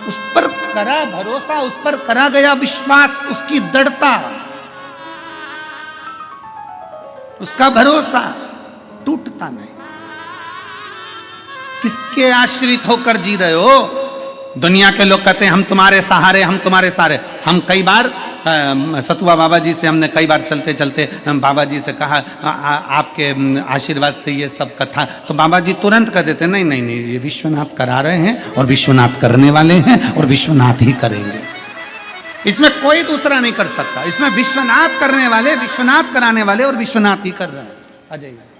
उस पर करा भरोसा, उस पर करा गया विश्वास, उसकी दृढ़ता, उसका भरोसा टूटता नहीं। किसके आश्रित होकर जी रहे हो? दुनिया के लोग कहते हैं हम तुम्हारे सहारे, हम तुम्हारे सहारे। हम कई बार सतुआ बाबा जी से हमने कई बार चलते चलते बाबा जी से कहा आपके आशीर्वाद से ये सब कथा, तो बाबा जी तुरंत कह देते नहीं नहीं नहीं, ये विश्वनाथ करा रहे हैं और विश्वनाथ करने वाले हैं और विश्वनाथ ही करेंगे। इसमें कोई दूसरा नहीं कर सकता। इसमें विश्वनाथ करने वाले, विश्वनाथ कराने वाले और विश्वनाथ ही कर रहे हैं। आ जाइए।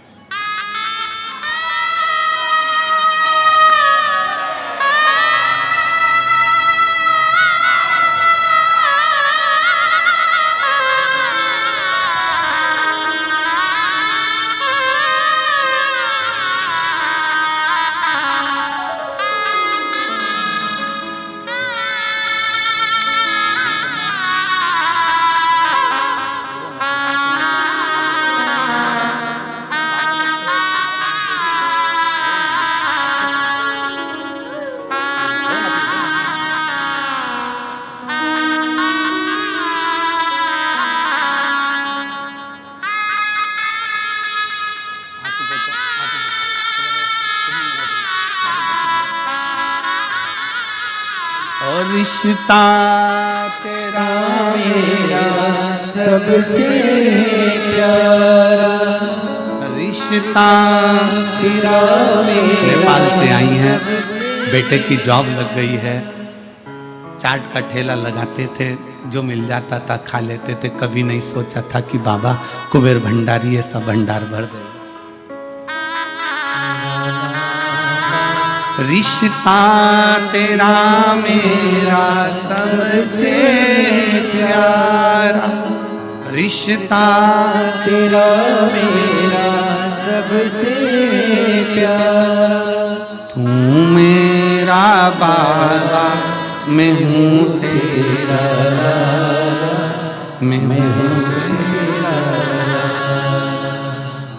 और रिश्ता तेरा मेरा सबसे प्यारा, रिश्ता तेरा नेपाल से आई हैं, बेटे की जॉब लग गई है, चाट का ठेला लगाते थे, जो मिल जाता था खा लेते थे। कभी नहीं सोचा था कि बाबा कुबेर भंडारी ऐसा भंडार भर देगा। रिश्ता तेरा मेरा सबसे प्यारा, रिश्ता तेरा मेरा सबसे प्यारा। तू मेरा बाबा, मैं हूँ तेरा, मैं हूँ तेरा।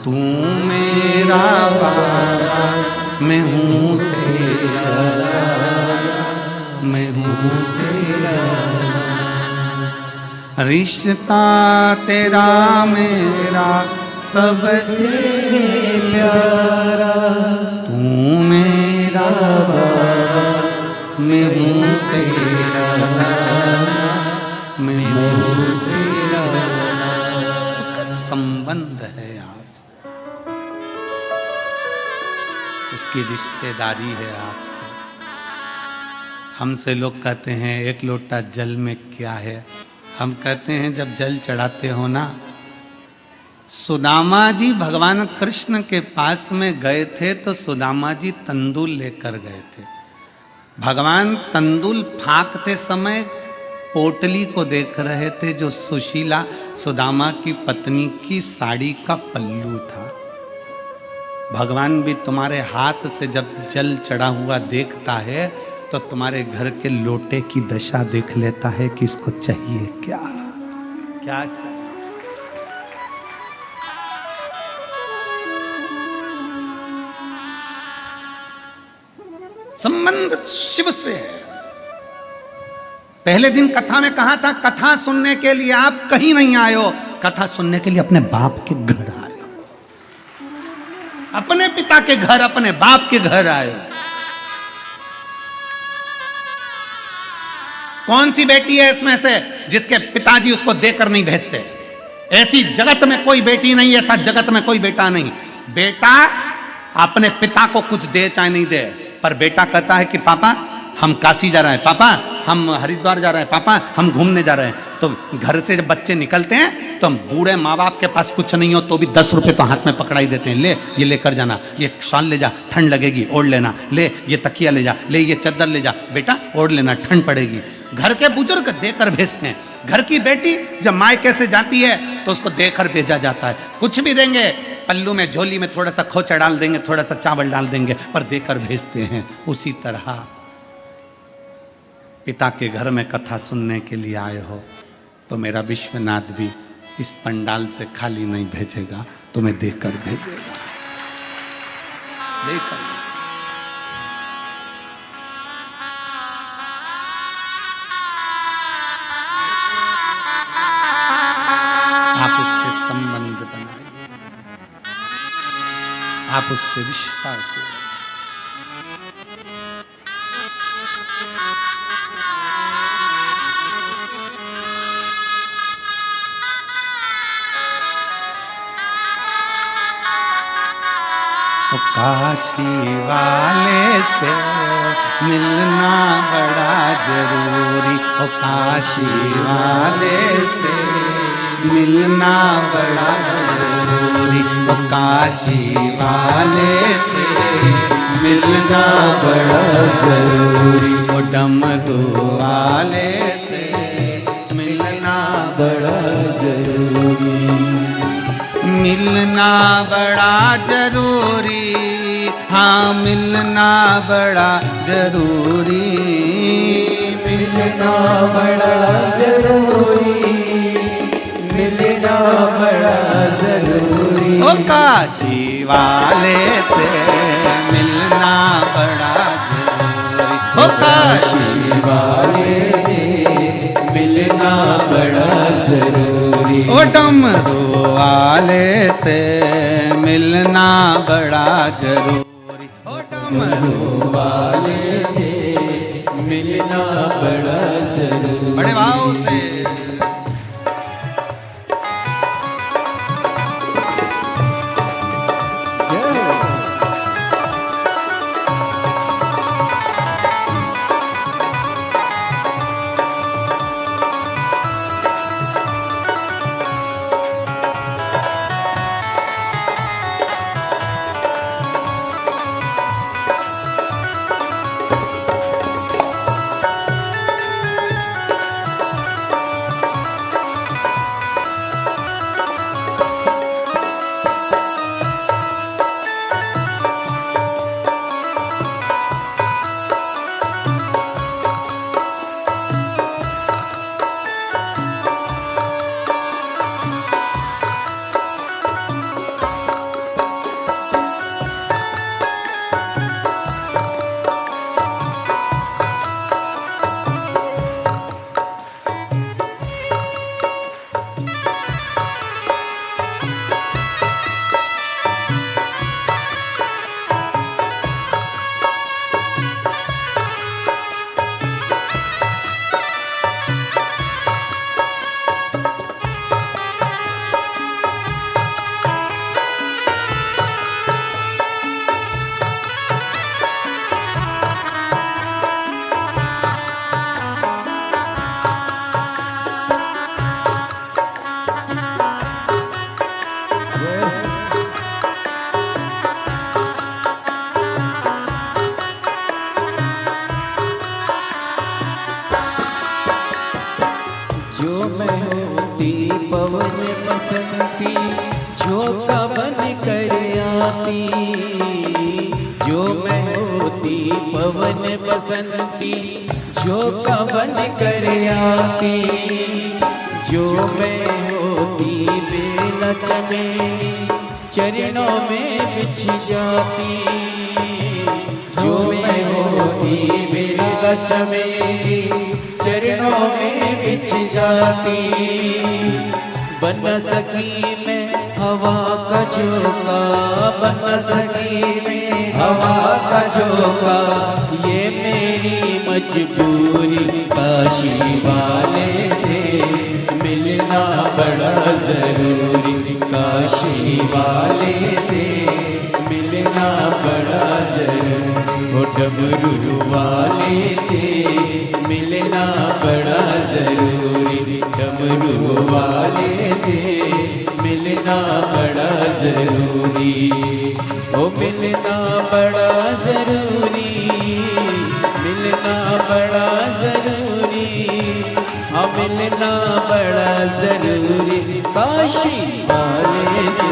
तू मेरा बाबा, मैं हूँ तेरा, मैं हूँ तेरा। रिश्ता तेरा मेरा सबसे प्यारा, तू मेरा बाबा, मैं हूँ तेरा, मैं हूँ तेरा। उसका संबंध है आपसे, उसकी रिश्तेदारी है आपसे। हमसे लोग कहते हैं एक लोटा जल में क्या है, हम कहते हैं जब जल चढ़ाते हो ना। सुदामा जी भगवान कृष्ण के पास में गए थे तो सुदामा जी तंदूल लेकर गए थे। भगवान तंदूल फाँकते समय पोटली को देख रहे थे जो सुशीला सुदामा की पत्नी की साड़ी का पल्लू था। भगवान भी तुम्हारे हाथ से जब जल चढ़ा हुआ देखता है तो तुम्हारे घर के लोटे की दशा देख लेता है कि इसको चाहिए क्या, क्या चाहिए। संबंध शिव से है। पहले दिन कथा में कहा था, कथा सुनने के लिए आप कहीं नहीं आए हो, कथा सुनने के लिए अपने बाप के घर आए हो, अपने पिता के घर, अपने बाप के घर आए हो। कौन सी बेटी है इसमें से जिसके पिताजी उसको देकर नहीं भेजते? ऐसी जगत में कोई बेटी नहीं, ऐसा जगत में कोई बेटा नहीं। बेटा अपने पिता को कुछ दे चाहे नहीं दे, पर बेटा कहता है कि पापा हम काशी जा रहे हैं, पापा हम हरिद्वार जा रहे हैं, पापा हम घूमने जा रहे हैं। तो घर से जब बच्चे निकलते हैं तो हम बूढ़े माँ बाप के पास कुछ नहीं हो तो भी 10 रुपए तो हाथ में पकड़ाई देते हैं, ले ये लेकर जाना, ये शॉल ले जा ठंड लगेगी ओढ़ लेना, ले ये तकिया ले जा, ले ये चादर ले जा बेटा ओढ़ लेना ठंड पड़ेगी। घर के बुजुर्ग देकर भेजते हैं। घर की बेटी जब मायके से जाती है तो उसको देकर भेजा जाता है। कुछ भी देंगे, पल्लू में झोली में थोड़ा सा खोचा डाल देंगे, थोड़ा सा चावल डाल देंगे, पर देकर भेजते हैं। उसी तरह पिता के घर में कथा सुनने के लिए आए हो तो मेरा विश्वनाथ भी इस पंडाल से खाली नहीं भेजेगा, तुम्हें देकर भेजेगा, देकर। आप उसके संबंध बनाइए, आप उससे रिश्ता जोड़िए। काशी वाले से मिलना बड़ा जरूरी, ओ काशी वाले से मिलना बड़ा जरूरी, ओ काशी वाले से मिलना बड़ा जरूरी, ओ डमरू वाले से मिलना बड़ा जरूरी, मिलना बड़ा जरूरी, हाँ मिलना बड़ा जरूरी, मिलना बड़ा जरूरी, मिलना बड़ा जरूरी। ओ काशी वाले से मिलना बड़ा जरूरी, ओ काशी वाले से मिलना बड़ा जरूरी, ओ डमरू वाले से मिलना बड़ा जरूरी, ओ डमरू वाले से मिलना बड़ा जरूरी। बड़े भाव से पवन बसंती झोंका बन कर आती। जो मैं होती पवन बसंती झोंका बन कर आती। जो मैं होती बेला चमेली चरणों में बिछ जाती। जो मैं होती बेला चमेली चरणों में बिछ जाती। बन सकी मैं हवा का झोंका, बन सकी मैं हवा का झोंका। ये मेरी मजबूरी काशी वाले से मिलना बड़ा जरूरी। काशी वाले से मिलना बड़ा जरूरी। ओ डमरू वाले से मिलना बड़ा जरूरी। डमरू वाले से मिलना बड़ा जरूरी। ओ मिलना बड़ा जरूरी, मिलना बड़ा जरूरी। हाँ मिलना बड़ा जरूरी। काशी वाले से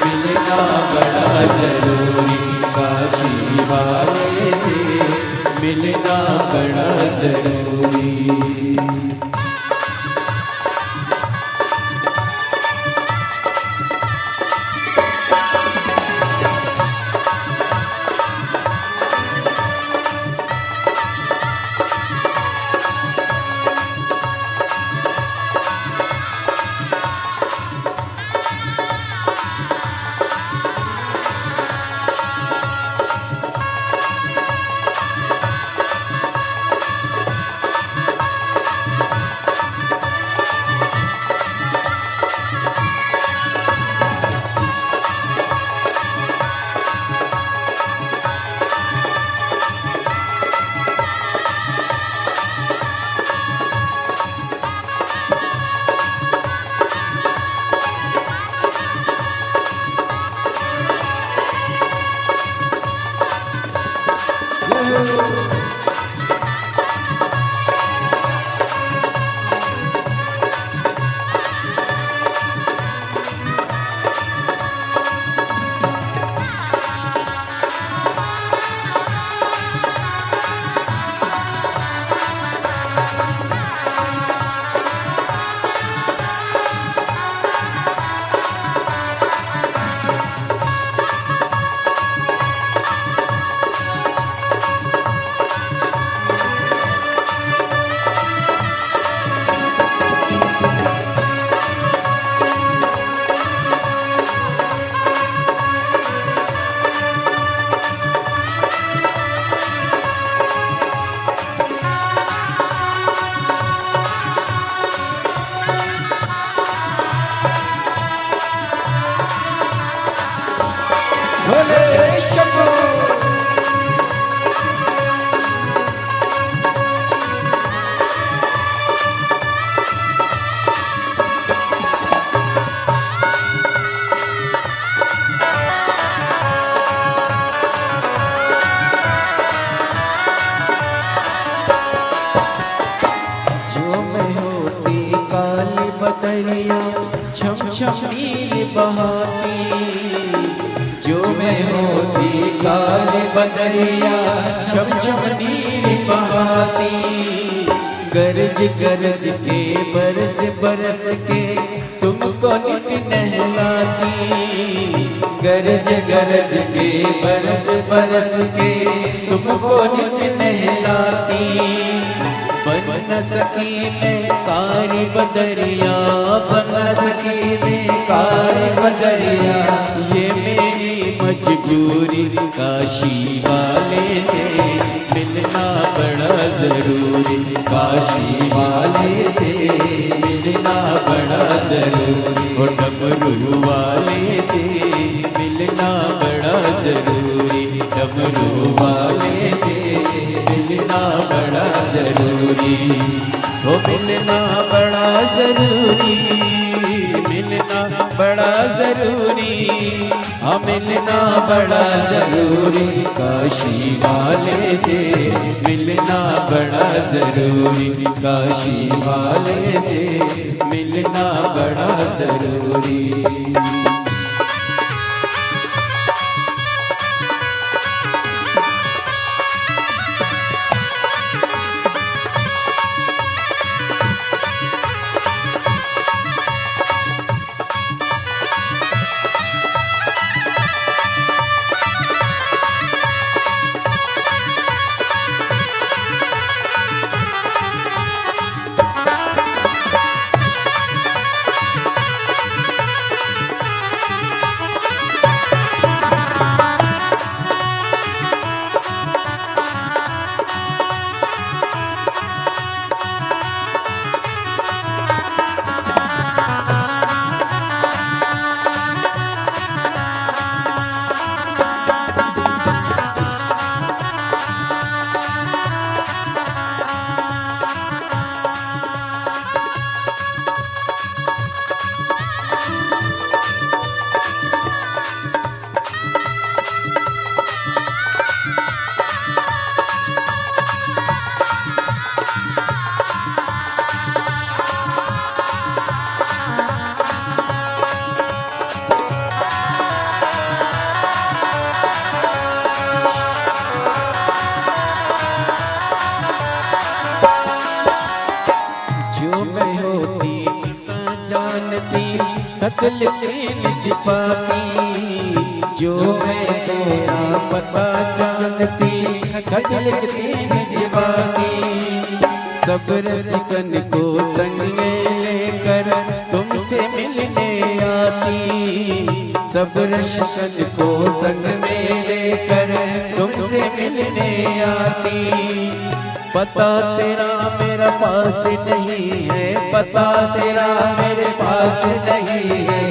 मिलना बड़ा जरूरी। काशी वाले से मिलना बड़ा जरूरी। बदरिया छम छम नील बहाती, जो मैं होती काल बदरिया छम छम नील बहाती। गरज गरज के बरस बरस के तुमको नित नहलाती, गरज गरज के बरस बरस के तुमको नित नहलाती। बन न सकी मैं कारी बदरिया, बन न सकी मैं कारी बदरिया, ये मेरी मजबूरी काशी वाले से मिलना बड़ा जरूरी, काशी वाले से मिलना बड़ा जरूरी, और डमरू वाले से मिलना बड़ा जरूरी, डमरू वाले से मिलना बड़ा जरूरी, वो मिलना बड़ा जरूरी, मिलना बड़ा जरूरी। हाँ मिलना बड़ा जरूरी काशी वाले से, मिलना बड़ा जरूरी काशी वाले से, मिलना बड़ा जरूरी। कत्ल के निज पाती, जो मैं तेरा पता जानती, कत्ल के निज पाती। सब रसिकन को संग में लेकर तुमसे मिलने आती, सब रसिकन को संग में लेकर तुमसे मिलने आती। पता तेरा मेरा पास नहीं है, पता तेरा मेरे पास नहीं है,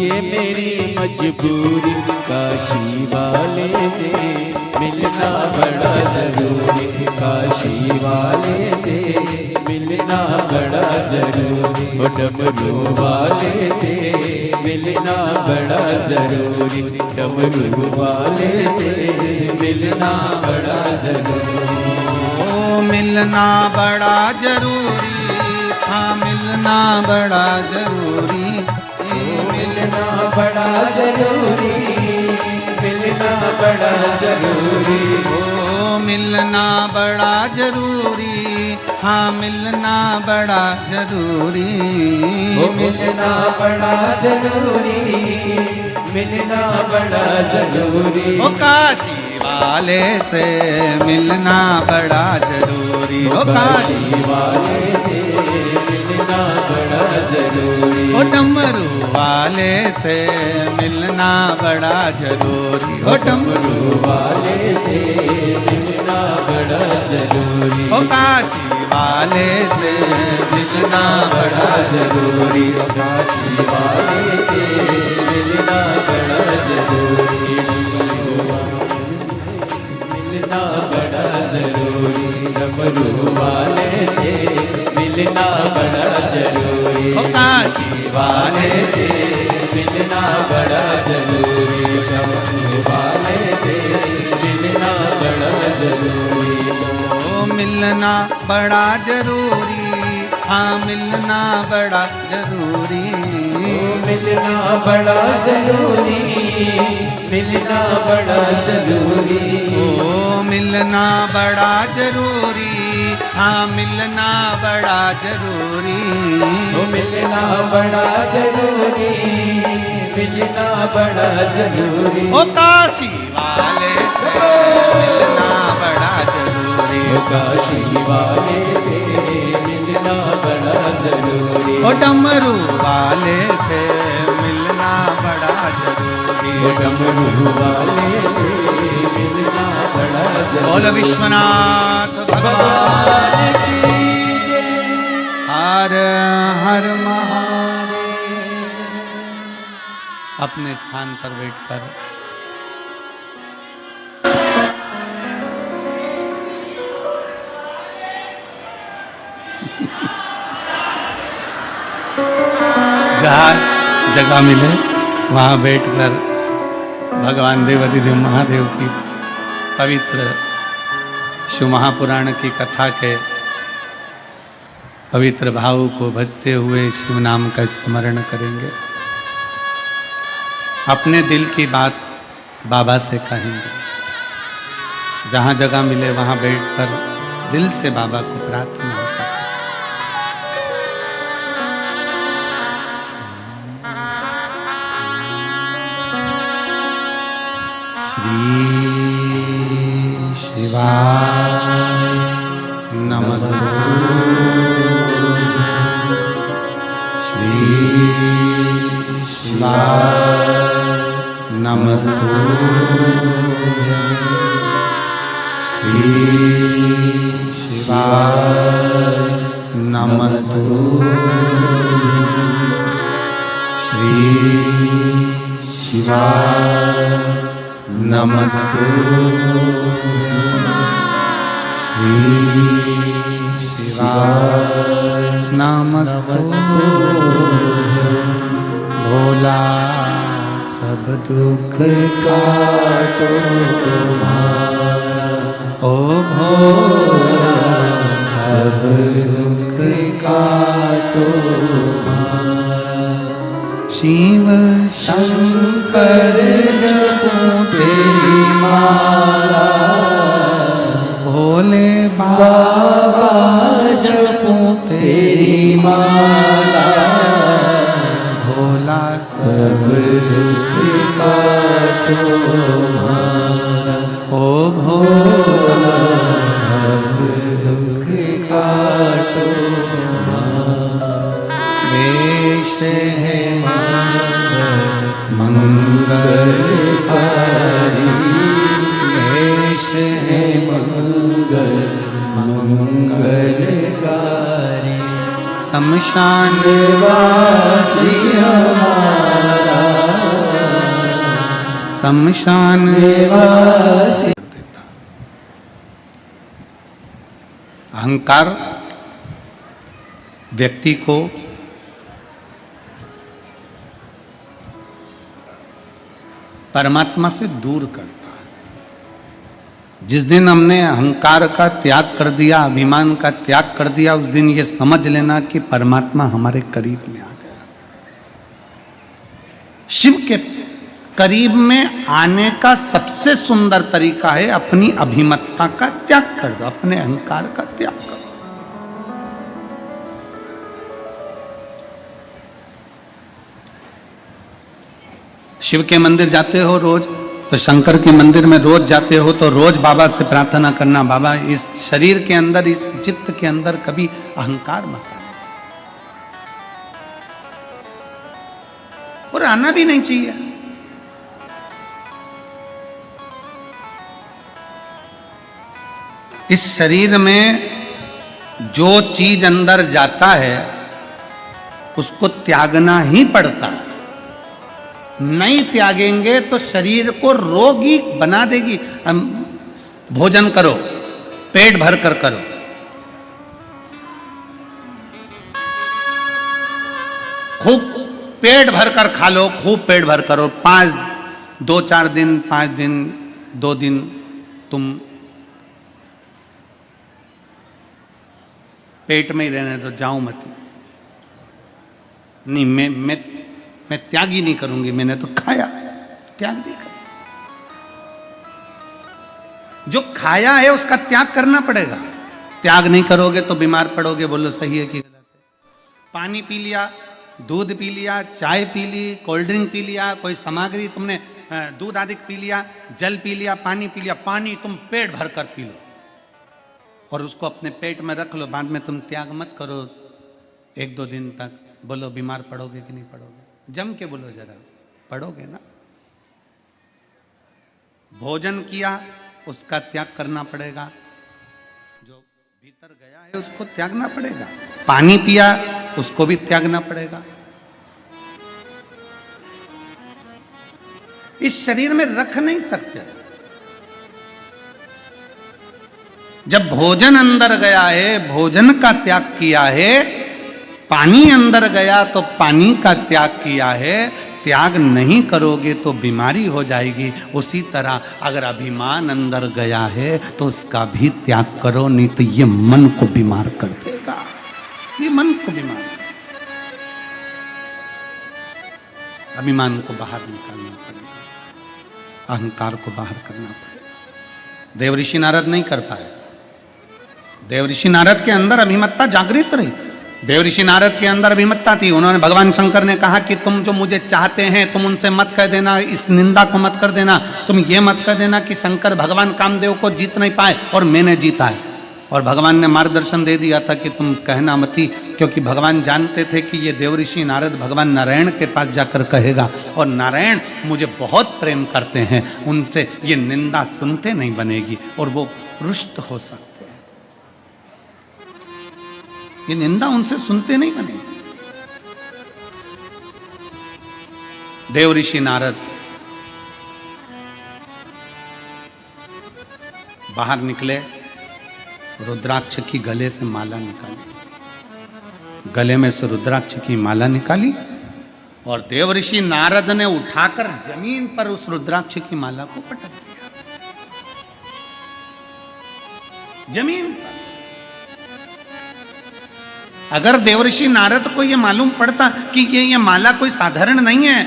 ये मेरी मजबूरी काशी वाले से मिलना बड़ा जरूरी, काशी वाले से मिलना बड़ा जरूरी, ओ डमरू वाले से मिलना बड़ा जरूरी, डमरू वाले से मिलना बड़ा जरूरी। मिलना बड़ा जरूरी, हाँ मिलना बड़ा जरूरी, मिलना बड़ा जरूरी, मिलना बड़ा जरूरी, ओ मिलना बड़ा जरूरी, हाँ मिलना बड़ा जरूरी, ओ मिलना बड़ा जरूरी, मिलना बड़ा जरूरी। ओ काशी वाले से मिलना बड़ा जरूरी, ओ काशी वाले से मिलना बड़ा जरूरी, ओ डमरू वाले से मिलना बड़ा जरूरी, ओ डमरू वाले से मिलना बड़ा जरूरी, ओ काशी वाले से मिलना बड़ा जरूरी, ओ काशी वाले से मिलना बड़ा जरूरी, मिलना बड़ा जरूरी, डमरू वाले से मिलना बड़ा जरूरी, ओ काशी वाले से मिलना बड़ा जरूरी, डमरू वाले से मिलना बड़ा जरूरी। ओ मिलना बड़ा जरूरी, हाँ मिलना बड़ा जरूरी, मिलना बड़ा जरूरी, मिलना बड़ा जरूरी, ओ मिलना बड़ा जरूरी, हाँ मिलना बड़ा जरूरी, ओ मिलना बड़ा जरूरी, मिलना बड़ा जरूरी, ओ काशी वाले से मिलना बड़ा जरूरी, ओ काशी वाले से मिलना बड़ा जरूरी, ओ डमरू वाले से मिलना बड़ा जरूरी, ओ डमरू वाले से मिलना बड़ा जरूरी। बोल विश्वनाथ भगवान की जय। हर हर महादेव। अपने स्थान पर बैठकर जहाँ जगह मिले वहाँ बैठकर भगवान देवाधिदेव महादेव की पवित्र शिव महापुराण की कथा के पवित्र भाव को भजते हुए शिव नाम का स्मरण करेंगे। अपने दिल की बात बाबा से कहेंगे। जहाँ जगह मिले वहाँ बैठकर दिल से बाबा को प्रार्थना करें। श्री शिवाय नमस्तुभ्यं। श्री शिवाय नमस्तुभ्यं। श्री शिवाय नमस्तुभ्यं। श्री शिवाय नमस्तुभ्यं। श्री शिवाय नमस्तुभ्यं। भोला सब दुख काटो ओ भोला सब दुख काटो। शिव शंकर जपो तेरी माला। भोले बाबा जपो तेरी माला। भोला सब दुख काटो ओ भोला सब दुख काटो। वेश है मंगलकारी। वेश है मंगलकारी। शमशान वासी हमारा। शमशान वासी। अहंकार व्यक्ति को परमात्मा से दूर करता है। जिस दिन हमने अहंकार का त्याग कर दिया, अभिमान का त्याग कर दिया, उस दिन ये समझ लेना कि परमात्मा हमारे करीब में आ गया। शिव के करीब में आने का सबसे सुंदर तरीका है अपनी अभिमतता का त्याग कर दो, अपने अहंकार का त्याग कर दो। शिव के मंदिर जाते हो रोज, तो शंकर के मंदिर में रोज जाते हो तो रोज बाबा से प्रार्थना करना, बाबा इस शरीर के अंदर, इस चित्त के अंदर कभी अहंकार मत आना, और आना भी नहीं चाहिए। इस शरीर में जो चीज अंदर जाता है उसको त्यागना ही पड़ता है। नहीं त्यागेंगे तो शरीर को रोगी बना देगी। हम भोजन करो, पेट भर कर करो, खूब पेट भर कर खा लो, खूब पेट भर करो। 2-4 दिन, 5 दिन, 2 दिन तुम पेट में ही रहने दो, जाओ मत। नहीं, मैं त्याग ही नहीं करूंगी, मैंने तो खाया, त्याग नहीं कर। जो खाया है उसका त्याग करना पड़ेगा। त्याग नहीं करोगे तो बीमार पड़ोगे। बोलो सही है कि गलत है? पानी पी लिया, दूध पी लिया, चाय पी ली, कोल्ड ड्रिंक पी लिया, कोई सामग्री तुमने दूध आदि पी लिया, जल पी लिया, पानी पी लिया। पानी तुम पेट भर कर पी लो और उसको अपने पेट में रख लो। बाद में तुम त्याग मत करो 1-2 दिन तक। बोलो बीमार पड़ोगे कि नहीं पड़ोगे? जम के बोलो जरा, पड़ोगे ना। भोजन किया उसका त्याग करना पड़ेगा, जो भीतर गया है उसको त्यागना पड़ेगा। पानी पिया उसको भी त्यागना पड़ेगा। इस शरीर में रख नहीं सकते। जब भोजन अंदर गया है, भोजन का त्याग किया है, पानी अंदर गया तो पानी का त्याग किया है, त्याग नहीं करोगे तो बीमारी हो जाएगी। उसी तरह अगर अभिमान अंदर गया है तो उसका भी त्याग करो, नहीं तो ये मन को बीमार कर देगा, ये मन को बीमार। अभिमान को बाहर निकालना पड़ेगा, अहंकार को बाहर करना पड़ेगा। देव ऋषि नारद नहीं कर पाए। देव ऋषि नारद के अंदर अभिमत्ता जागृत रही। देव ऋषि नारद के अंदर अभिमत्ता थी। उन्होंने, भगवान शंकर ने कहा कि तुम जो मुझे चाहते हैं तुम उनसे मत कह देना, इस निंदा को मत कर देना, तुम ये मत कह देना कि शंकर भगवान कामदेव को जीत नहीं पाए और मैंने जीता है। और भगवान ने मार्गदर्शन दे दिया था कि तुम कहना मती, क्योंकि भगवान जानते थे कि ये देव ऋषि नारद भगवान नारायण के पास जाकर कहेगा और नारायण मुझे बहुत प्रेम करते हैं, उनसे ये निंदा सुनते नहीं बनेगी और वो रुष्ट हो सकते हैं, ये निंदा उनसे सुनते नहीं बनेगी। देव ऋषि नारद बाहर निकले, रुद्राक्ष की गले से माला निकाली, गले में से रुद्राक्ष की माला निकाली और देव ऋषि नारद ने उठाकर जमीन पर उस रुद्राक्ष की माला को पटक दिया, जमीन पर। अगर देवर्षि नारद को यह मालूम पड़ता कि ये माला कोई साधारण नहीं है,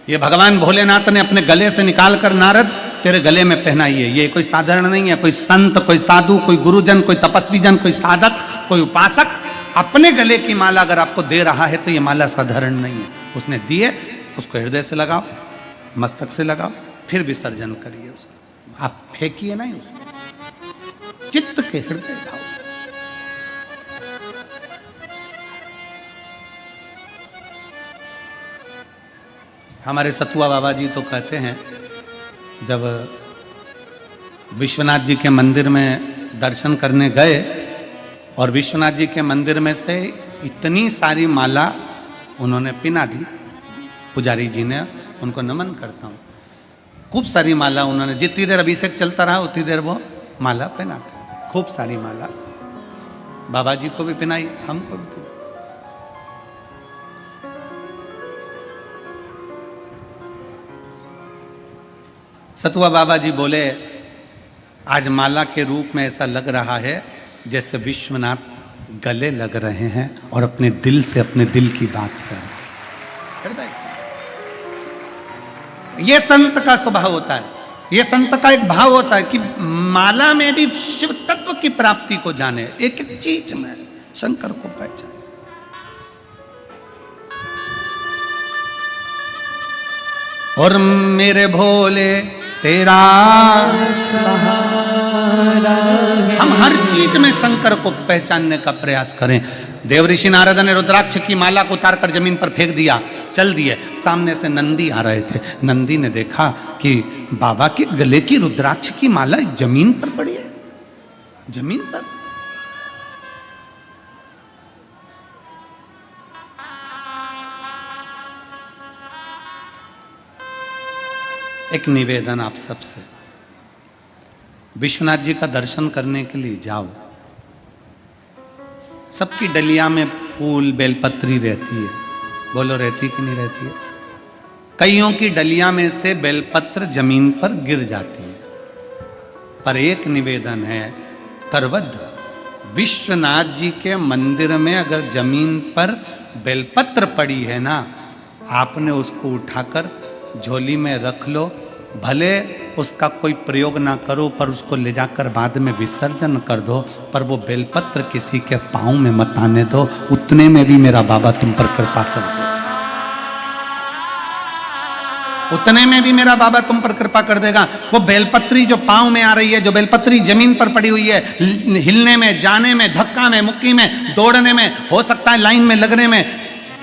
ये भगवान भोलेनाथ ने अपने गले से निकालकर नारद तेरे गले में पहनाई है, ये कोई साधारण नहीं है, कोई संत, कोई साधु, कोई गुरुजन, कोई तपस्वी जन, कोई साधक, कोई उपासक अपने गले की माला अगर आपको दे रहा है तो ये माला साधारण नहीं है। उसने दिए, उसको हृदय से लगाओ, मस्तक से लगाओ, फिर विसर्जन करिए उसको, आप फेंकिए नहीं उसको, चित्त के हृदय लाओ। हमारे सतुआ बाबा जी तो कहते हैं, जब विश्वनाथ जी के मंदिर में दर्शन करने गए और विश्वनाथ जी के मंदिर में से इतनी सारी माला उन्होंने पिना दी, पुजारी जी ने, उनको नमन करता हूँ, खूब सारी माला उन्होंने, जितनी देर अभिषेक चलता रहा उतनी देर वो माला पहनाते, खूब सारी माला बाबा जी को भी पहनाई, हमको भी पहनाई। सतुआ बाबा जी बोले, आज माला के रूप में ऐसा लग रहा है जैसे विश्वनाथ गले लग रहे हैं और अपने दिल से अपने दिल की बात कर रहे हैं। ये संत का स्वभाव होता है, ये संत का एक भाव होता है कि माला में भी शिव तत्व की प्राप्ति को जाने, एक एक चीज में शंकर को पहचाने। और मेरे भोले तेरा सहारा है। हम हर चीज में शंकर को पहचानने का प्रयास करें। देवऋषि नारद ने रुद्राक्ष की माला को उतारकर जमीन पर फेंक दिया, चल दिए। सामने से नंदी आ रहे थे, नंदी ने देखा कि बाबा के गले की रुद्राक्ष की माला जमीन पर पड़ी है, जमीन पर। एक निवेदन आप सबसे, विश्वनाथ जी का दर्शन करने के लिए जाओ, सबकी डलिया में फूल बेलपत्री रहती है, बोलो रहती कि नहीं रहती है? कईयों की डलिया में से बेलपत्र जमीन पर गिर जाती है, पर एक निवेदन है, करवद विश्वनाथ जी के मंदिर में अगर जमीन पर बेलपत्र पड़ी है ना, आपने उसको उठाकर झोली में रख लो, भले उसका कोई प्रयोग ना करो, पर उसको ले जाकर बाद में विसर्जन कर दो, पर वो बेलपत्र किसी के पाँव में मत आने दो, उतने में भी मेरा बाबा तुम पर कृपा कर दे, उतने में भी मेरा बाबा तुम पर कृपा कर देगा। वो बेलपत्री जो पाँव में आ रही है, जो बेलपत्री जमीन पर पड़ी हुई है, हिलने में, जाने में, धक्का में, मुक्की में, दौड़ने में, हो सकता है लाइन में लगने में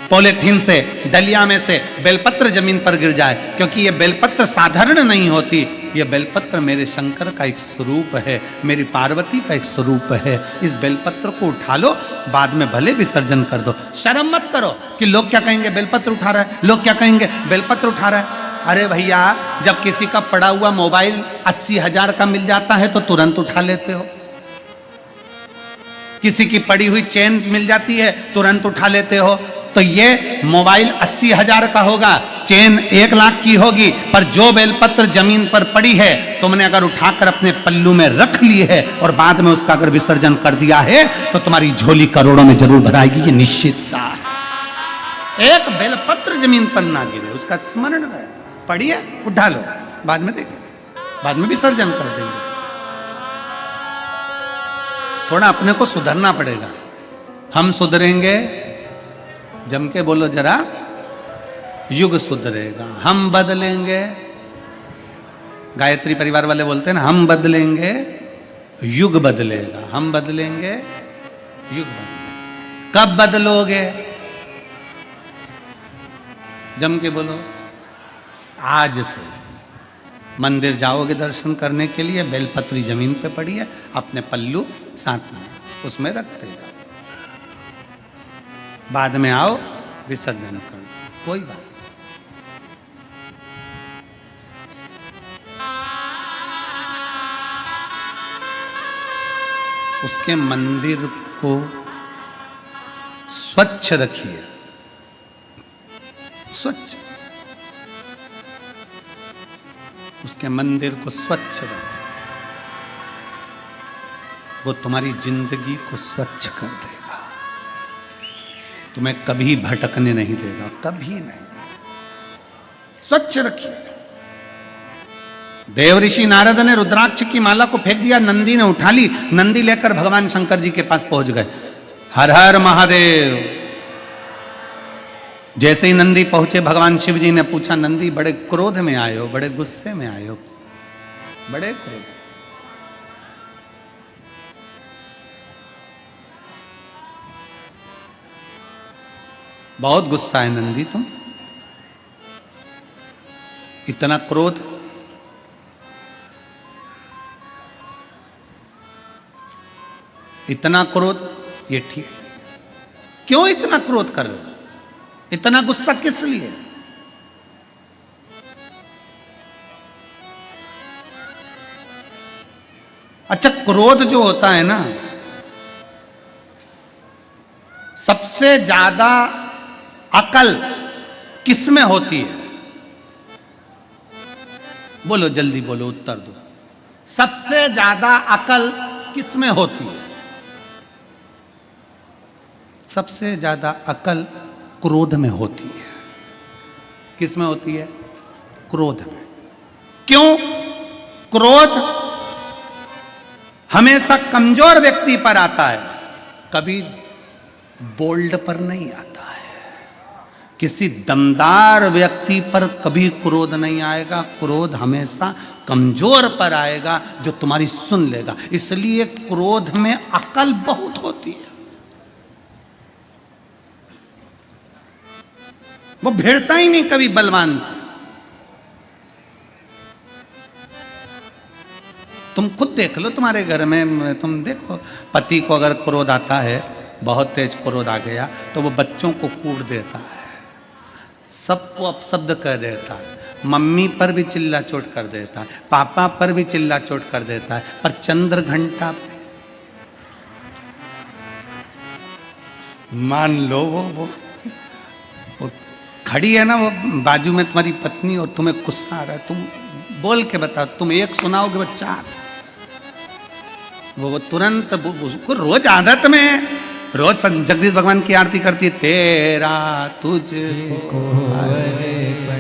पॉलिथीन से, डलिया में से बेलपत्र जमीन पर गिर जाए, क्योंकि ये बेलपत्र साधारण नहीं होती, ये बेलपत्र मेरे शंकर का एक स्वरूप है, मेरी पार्वती का एक स्वरूप है। इस बेलपत्र को उठा लो, बाद में भले विसर्जन कर दो, शर्म मत करो कि लोग क्या कहेंगे बेलपत्र उठा रहा है, लोग क्या कहेंगे बेलपत्र उठा रहा है। अरे भैया, जब किसी का पड़ा हुआ मोबाइल 80,000 का मिल जाता है तो तुरंत उठा लेते हो, किसी की पड़ी हुई चेन मिल जाती है तुरंत उठा लेते हो, तो ये मोबाइल 80,000 का होगा, चेन 1 लाख की होगी, पर जो बेलपत्र जमीन पर पड़ी है तुमने अगर उठाकर अपने पल्लू में रख ली है और बाद में उसका अगर विसर्जन कर दिया है तो तुम्हारी झोली करोड़ों में जरूर भराएगी, ये निश्चितता है। एक बेलपत्र जमीन पर ना गिरे, उसका स्मरण रहे, पढ़िए, उठा लो, बाद में देखें, बाद में विसर्जन कर देंगे। थोड़ा अपने को सुधरना पड़ेगा। हम सुधरेंगे, जम के बोलो जरा, युग सुधरेगा। हम बदलेंगे, गायत्री परिवार वाले बोलते हैं ना, हम बदलेंगे युग बदलेगा। हम बदलेंगे युग बदलेगा। कब बदलोगे? जम के बोलो, आज से। मंदिर जाओगे दर्शन करने के लिए, बेलपत्री जमीन पे पड़ी है, अपने पल्लू साथ में उसमें रखते जाओ, बाद में आओ विसर्जन कर दो, कोई बात नहीं। उसके मंदिर को स्वच्छ रखिए, स्वच्छ, उसके मंदिर को स्वच्छ रखो, वो तुम्हारी जिंदगी को स्वच्छ कर देगा, तुम्हें कभी भटकने नहीं देगा, कभी नहीं। स्वच्छ रखिए। देव ऋषि नारद ने रुद्राक्ष की माला को फेंक दिया, नंदी ने उठा ली, नंदी लेकर भगवान शंकर जी के पास पहुंच गए। हर हर महादेव। जैसे ही नंदी पहुंचे, भगवान शिव जी ने पूछा, नंदी बड़े क्रोध में आए हो, बड़े गुस्से में आए हो, बड़े क्रोध। बहुत गुस्सा है नंदी तुम, इतना क्रोध? इतना क्रोध, ये ठीक है। क्यों इतना क्रोध कर रहे हो? इतना गुस्सा किस लिए? अच्छा, क्रोध जो होता है ना, सबसे ज्यादा अकल किस में होती है? बोलो, जल्दी बोलो, उत्तर दो। सबसे ज्यादा अकल किस में होती है? सबसे ज्यादा अकल क्रोध में होती है। किस में होती है? क्रोध में। क्यों? क्रोध हमेशा कमजोर व्यक्ति पर आता है, कभी बोल्ड पर नहीं आता है। किसी दमदार व्यक्ति पर कभी क्रोध नहीं आएगा, क्रोध हमेशा कमजोर पर आएगा जो तुम्हारी सुन लेगा। इसलिए क्रोध में अकल बहुत होती है। वो भिड़ता ही नहीं कभी बलवान से। तुम खुद देख लो, तुम्हारे घर में तुम देखो, पति को अगर क्रोध आता है, बहुत तेज क्रोध आ गया, तो वो बच्चों को कूट देता है, सबको अपशब्द कह देता है, मम्मी पर भी चिल्ला चोट कर देता है, पापा पर भी चिल्ला चोट कर देता है, पर चंद्र घंटा पे मान लो वो खड़ी है ना, वो बाजू में तुम्हारी पत्नी, और तुम्हें गुस्सा आ रहा है, तुम बोल के बताओ, तुम एक सुनाओगे वो 4। वो तुरंत, उसको रोज आदत में, रोज जगदीश भगवान की आरती करती है, तेरा तुझको,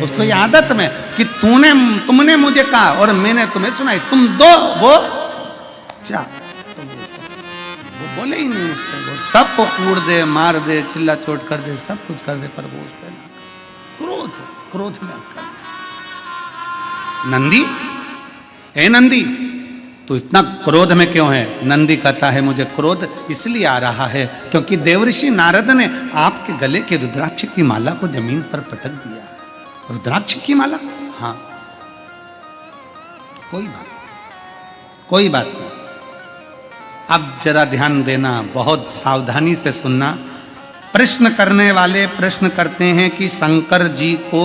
उसको ये आदत में कि तुमने मुझे कहा और मैंने तुम्हें सुनाई, तुम 2 वो 4। वो बोले ही नहीं उससे, वो सबको कूट दे, मार दे, चिल्ला चोट कर दे, सब कुछ कर दे, पर वो उस पर ना। क्रोध में अक्कल। नंदी, हे नंदी, तू इतना क्रोध में क्यों है? नंदी कहता है, मुझे क्रोध इसलिए आ रहा है क्योंकि देवऋषि नारद ने आपके गले के रुद्राक्ष की माला को जमीन पर पटक दिया। रुद्राक्ष की माला? हाँ, कोई बात नहीं। अब जरा ध्यान देना, बहुत सावधानी से सुनना। प्रश्न करने वाले प्रश्न करते हैं कि शंकर जी को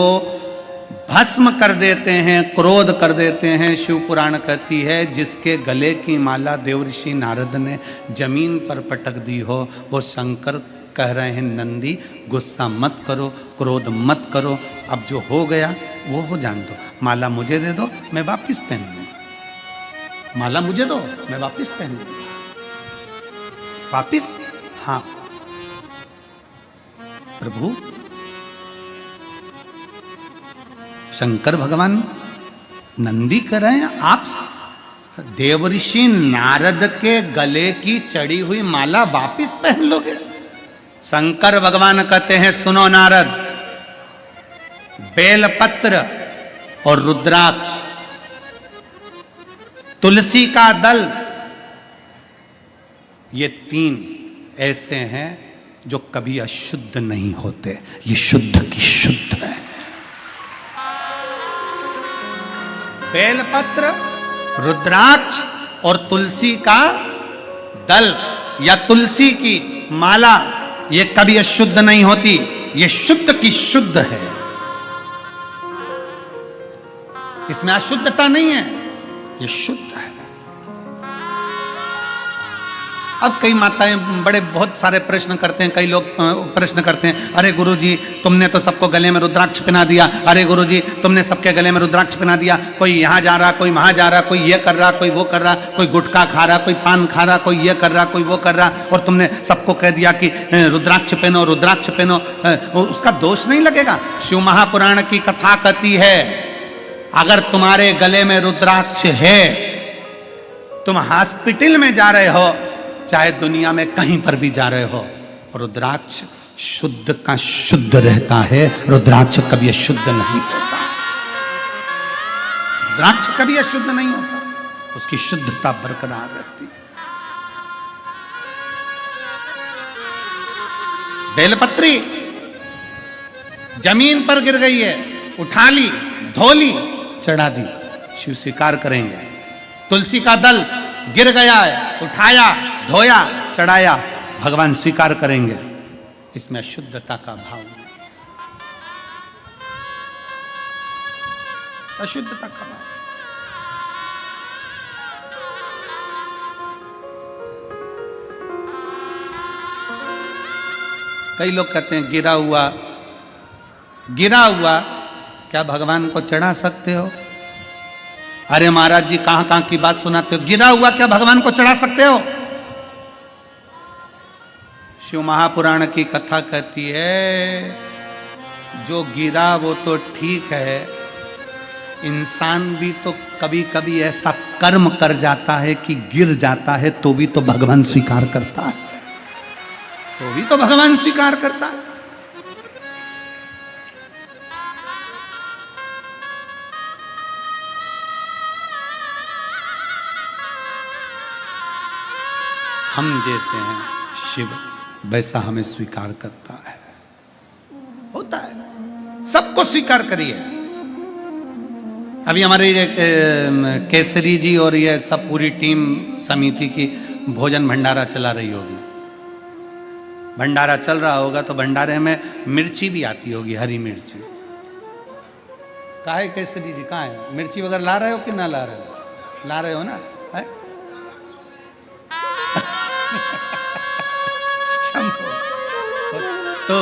भस्म कर देते हैं, क्रोध कर देते हैं। शिव पुराण कहती है, जिसके गले की माला देवऋषि नारद ने जमीन पर पटक दी हो, वो शंकर कह रहे हैं नंदी गुस्सा मत करो, क्रोध मत करो, अब जो हो गया वो हो जान दो। माला मुझे दे दो, मैं वापिस पहन लूंगा। माला मुझे दो, मैं वापिस पहन लूंगा। वापिस? हाँ प्रभु। शंकर भगवान नंदी कर रहे हैं, आप देवऋषि नारद के गले की चढ़ी हुई माला वापिस पहन लोगे? शंकर भगवान कहते हैं सुनो नारद, बेलपत्र और रुद्राक्ष, तुलसी का दल, ये 3 ऐसे हैं जो कभी अशुद्ध नहीं होते, ये शुद्ध की शुद्ध है। बेलपत्र, रुद्राक्ष और तुलसी का दल या तुलसी की माला, ये कभी अशुद्ध नहीं होती, ये शुद्ध की शुद्ध है। इसमें अशुद्धता नहीं है, ये शुद्ध है। अब कई माताएं बड़े बहुत सारे प्रश्न करते हैं, कई लोग प्रश्न करते हैं, अरे गुरुजी तुमने तो सबको गले में रुद्राक्ष पहना दिया, अरे गुरुजी तुमने सबके गले में रुद्राक्ष पहना दिया, कोई यहाँ जा रहा, कोई वहाँ जा रहा, कोई ये कर रहा, कोई वो कर रहा, कोई गुटखा खा रहा, कोई पान खा रहा, कोई ये कर रहा, कोई वो कर रहा, और तुमने सबको कह दिया कि रुद्राक्ष पहनो, रुद्राक्ष पहनो। उसका दोष नहीं लगेगा। शिव महापुराण की कथा कहती है, अगर तुम्हारे गले में रुद्राक्ष है, तुम हॉस्पिटल में जा रहे हो, चाहे दुनिया में कहीं पर भी जा रहे हो, रुद्राक्ष शुद्ध का शुद्ध रहता है, रुद्राक्ष कभी अशुद्ध नहीं होता। रुद्राक्ष कभी अशुद्ध नहीं होता, उसकी शुद्धता बरकरार रहती है। बेलपत्री जमीन पर गिर गई है, उठा ली, धो ली, चढ़ा दी, शिव स्वीकार करेंगे। तुलसी का दल गिर गया है, उठाया, धोया, चढ़ाया, भगवान स्वीकार करेंगे। इसमें अशुद्धता का भाव नहीं, अशुद्धता का भाव। कई लोग कहते हैं गिरा हुआ क्या भगवान को चढ़ा सकते हो? अरे महाराज जी कहां कहां की बात सुनाते हो, गिरा हुआ क्या भगवान को चढ़ा सकते हो? शिव महापुराण की कथा कहती है, जो गिरा वो तो ठीक है, इंसान भी तो कभी कभी ऐसा कर्म कर जाता है कि गिर जाता है, तो भी तो भगवान स्वीकार करता है, तो भी तो भगवान स्वीकार करता है। हम जैसे हैं शिव वैसा हमें स्वीकार करता है, होता है, सबको स्वीकार करिए। अभी हमारे ये केसरी जी और ये सब पूरी टीम समिति की भोजन भंडारा चला रही होगी। भंडारा चल रहा होगा तो भंडारे में मिर्ची भी आती होगी, हरी मिर्ची। कहाँ है केसरी जी, कहाँ है? मिर्ची वगैरह ला रहे हो कि ना ला रहे हो? ला रहे हो ना? है? तो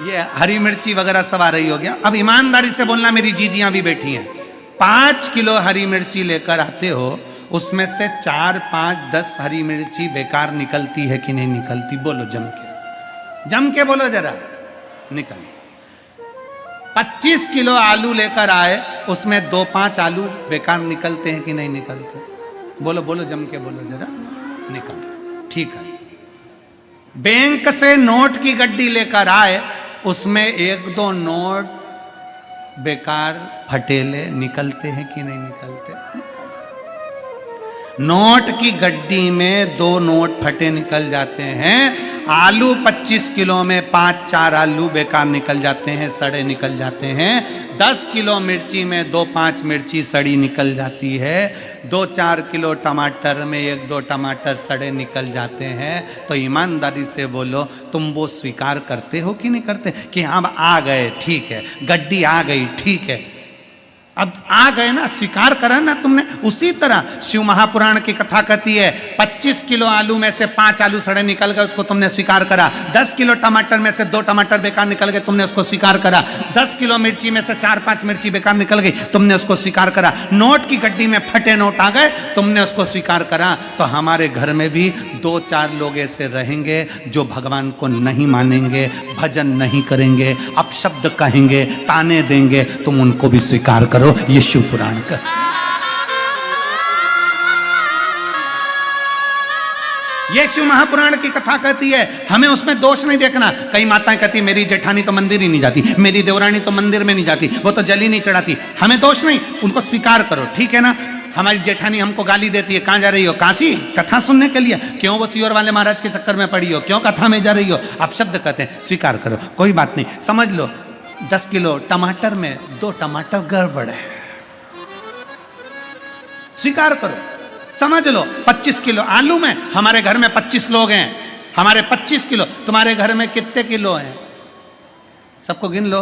ये हरी मिर्ची वगैरह सब आ रही हो गया। अब ईमानदारी से बोलना, मेरी जीजियां भी बैठी हैं, 5 किलो हरी मिर्ची लेकर आते हो, उसमें से 4, 5, 10 हरी मिर्ची बेकार निकलती है कि नहीं निकलती? बोलो जम के बोलो जरा, निकल। 25 किलो आलू लेकर आए, उसमें 2-5 आलू बेकार निकलते हैं कि नहीं निकलते? बोलो बोलो जम के बोलो जरा, निकलते। ठीक है। बैंक से नोट की गड्डी लेकर आए, उसमें 1-2 नोट बेकार फटेले निकलते हैं कि नहीं निकलते? नोट की गड्डी में 2 नोट फटे निकल जाते हैं। आलू 25 किलो में 5-4 आलू बेकार निकल जाते हैं, सड़े निकल जाते हैं। 10 किलो मिर्ची में 2-5 मिर्ची सड़ी निकल जाती है। 2-4 किलो टमाटर में 1-2 टमाटर सड़े निकल जाते हैं। तो ईमानदारी से बोलो, तुम वो स्वीकार करते हो कि नहीं करते कि हम आ गए, ठीक है, गड्डी आ गई, ठीक है, अब आ गए ना, स्वीकार करा ना तुमने। उसी तरह शिव महापुराण की कथा कहती है 25 किलो आलू में से 5 आलू सड़े निकल गए, उसको तुमने स्वीकार करा। 10 किलो टमाटर में से 2 टमाटर बेकार निकल गए, तुमने उसको स्वीकार करा। 10 किलो मिर्ची में से 4-5 मिर्ची बेकार निकल गई, तुमने उसको स्वीकार करा। नोट की गड्डी में फटे नोट आ गए, तुमने उसको स्वीकार करा। तो हमारे घर में भी 2-4 लोग ऐसे रहेंगे जो भगवान को नहीं मानेंगे, भजन नहीं करेंगे, अपशब्द कहेंगे, ताने देंगे, तुम उनको भी स्वीकार करो। ये शिव पुराण का ये शिव महापुराण की कथा कहती है, हमें उसमें दोष नहीं देखना। कई माताएं कहती मेरी जेठानी तो मंदिर ही नहीं जाती, मेरी देवरानी तो मंदिर में नहीं जाती, वो तो जल ही नहीं चढ़ाती। हमें दोष नहीं, उनको स्वीकार करो, ठीक है ना। हमारी जेठानी हमको गाली देती है, कहां जा रही हो? काशी कथा सुनने के लिए। क्यों वो सियोर वाले महाराज के चक्कर में पड़ी हो? क्यों कथा में जा रही हो? आप शब्द कहते हैं, स्वीकार करो, कोई बात नहीं। समझ लो 10 किलो टमाटर में 2 टमाटर गड़बड़ है, स्वीकार करो। समझ लो 25 किलो आलू में, हमारे घर में 25 लोग हैं, हमारे 25 किलो, तुम्हारे घर में कितने किलो हैं? सबको गिन लो।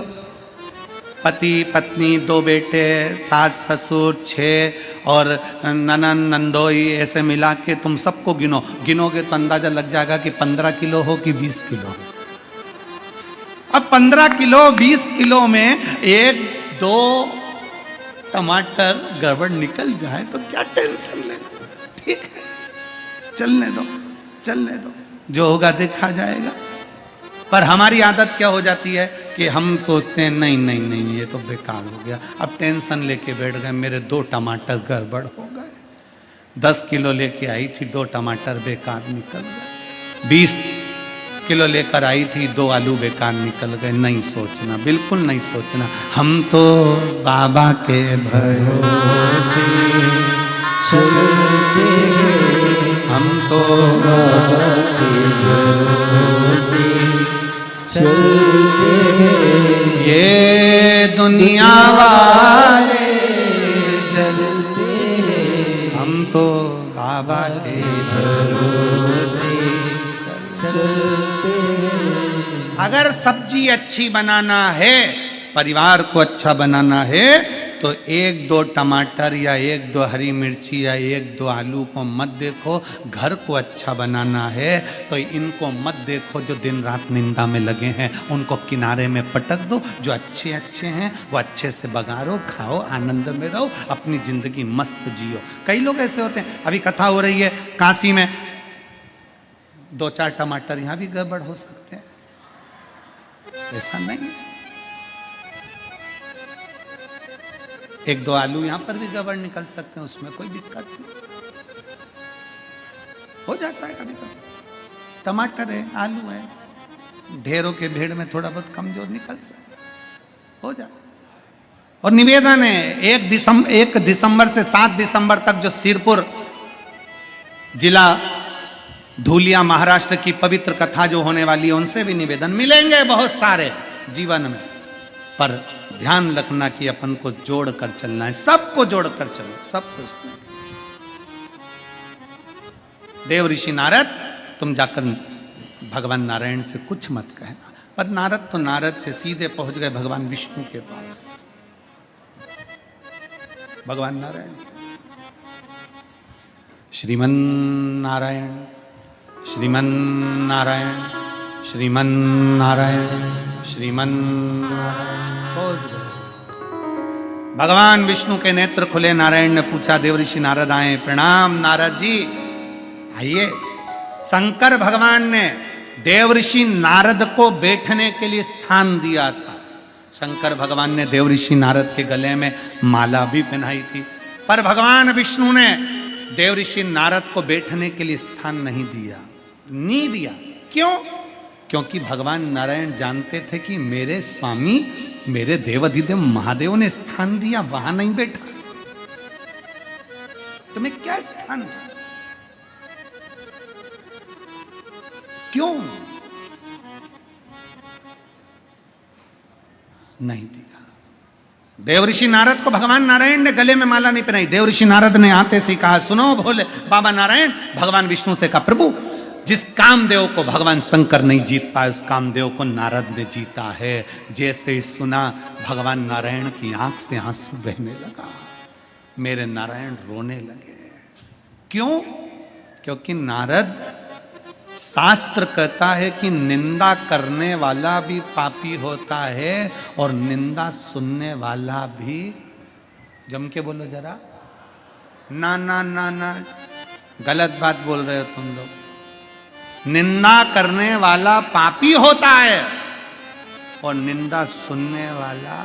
पति पत्नी, 2 बेटे, सास ससुर 6 और ननन नंदोई, ऐसे मिला के तुम सबको गिनो। गिनोगे तो अंदाजा लग जाएगा कि 15 किलो हो कि 20 किलो। अब 15 किलो 20 किलो में 1-2 टमाटर गड़बड़ निकल जाए तो क्या टेंशन लेना, ठीक है, चलने दो, चलने दो, जो होगा देखा जाएगा। पर हमारी आदत क्या हो जाती है कि हम सोचते हैं नहीं नहीं नहीं ये तो बेकार हो गया। अब टेंशन लेके बैठ गए, मेरे 2 टमाटर गड़बड़ हो गए। 10 किलो लेके आई थी, 2 टमाटर बेकार निकल गए। 20 किलो लेकर आई थी, 2 आलू बेकार निकल गए। नहीं सोचना, बिल्कुल नहीं सोचना। हम तो बाबा के भरोसे चलते हैं, हम तो बाबा के भरोसे चलते हैं। ये दुनिया वाले चलते हैं, हम तो बाबा के भरोसे चलते हैं। अगर सब्जी अच्छी बनाना है, परिवार को अच्छा बनाना है, तो 1-2 टमाटर या 1-2 हरी मिर्ची या 1-2 आलू को मत देखो। घर को अच्छा बनाना है तो इनको मत देखो जो दिन रात निंदा में लगे हैं, उनको किनारे में पटक दो। जो अच्छे अच्छे हैं वो अच्छे से बघारो, खाओ, आनंद में रहो, अपनी जिंदगी मस्त जियो। कई लोग ऐसे होते हैं, अभी कथा हो रही है काशी में, 2-4 टमाटर यहाँ भी गड़बड़ हो सकते हैं, ऐसा नहीं है। 1-2 आलू यहां पर भी गड़बड़ निकल सकते हैं, उसमें कोई दिक्कत नहीं, हो जाता है कभी कभी। टमाटर है, आलू है, ढेरों के भेड़ में थोड़ा बहुत कमजोर निकल सकता है, हो जाता। और निवेदन है 1 दिसंबर से 7 दिसंबर तक जो सिरपुर जिला धूलिया महाराष्ट्र की पवित्र कथा जो होने वाली है, उनसे भी निवेदन मिलेंगे बहुत सारे जीवन में। पर ध्यान रखना कि अपन को जोड़ कर चलना है, सबको जोड़ कर चलो, सबको। देव ऋषि नारद, तुम जाकर भगवान नारायण से कुछ मत कहना। पर नारद तो नारद थे, सीधे पहुंच गए भगवान विष्णु के पास। भगवान नारायण, श्रीमन नारायण, श्रीमन नारायण, श्रीमन नारायण, श्रीमन नारायण, पहुंच गए। भगवान विष्णु के नेत्र खुले, नारायण ने पूछा, देव ऋषि नारद आए, प्रणाम नारद जी, आइए। शंकर भगवान ने देव ऋषि नारद को बैठने के लिए स्थान दिया था। शंकर भगवान ने देव ऋषि नारद के गले में माला भी पहनाई थी, पर भगवान विष्णु ने देव ऋषि नारद को बैठने के लिए स्थान नहीं दिया, नहीं दिया। क्यों? क्योंकि भगवान नारायण जानते थे कि मेरे स्वामी, मेरे देवाधिदेव महादेव ने स्थान दिया, वहां नहीं बैठा, तुम्हें क्या स्थान, क्यों नहीं दिया? देव ऋषि नारद को भगवान नारायण ने गले में माला नहीं पहनाई। देव ऋषि नारद ने आते से कहा, सुनो भोले बाबा नारायण, भगवान विष्णु से कहा, प्रभु जिस कामदेव को भगवान शंकर नहीं जीत पाए उस कामदेव को नारद ने जीता है। जैसे ही सुना भगवान नारायण की आंख से आंसू बहने लगा, मेरे नारायण रोने लगे। क्यों? क्योंकि नारद, शास्त्र कहता है कि निंदा करने वाला भी पापी होता है और निंदा सुनने वाला भी। जम के बोलो जरा, ना ना ना ना, गलत बात बोल रहे हो तुम लोग। निंदा करने वाला पापी होता है और निंदा सुनने वाला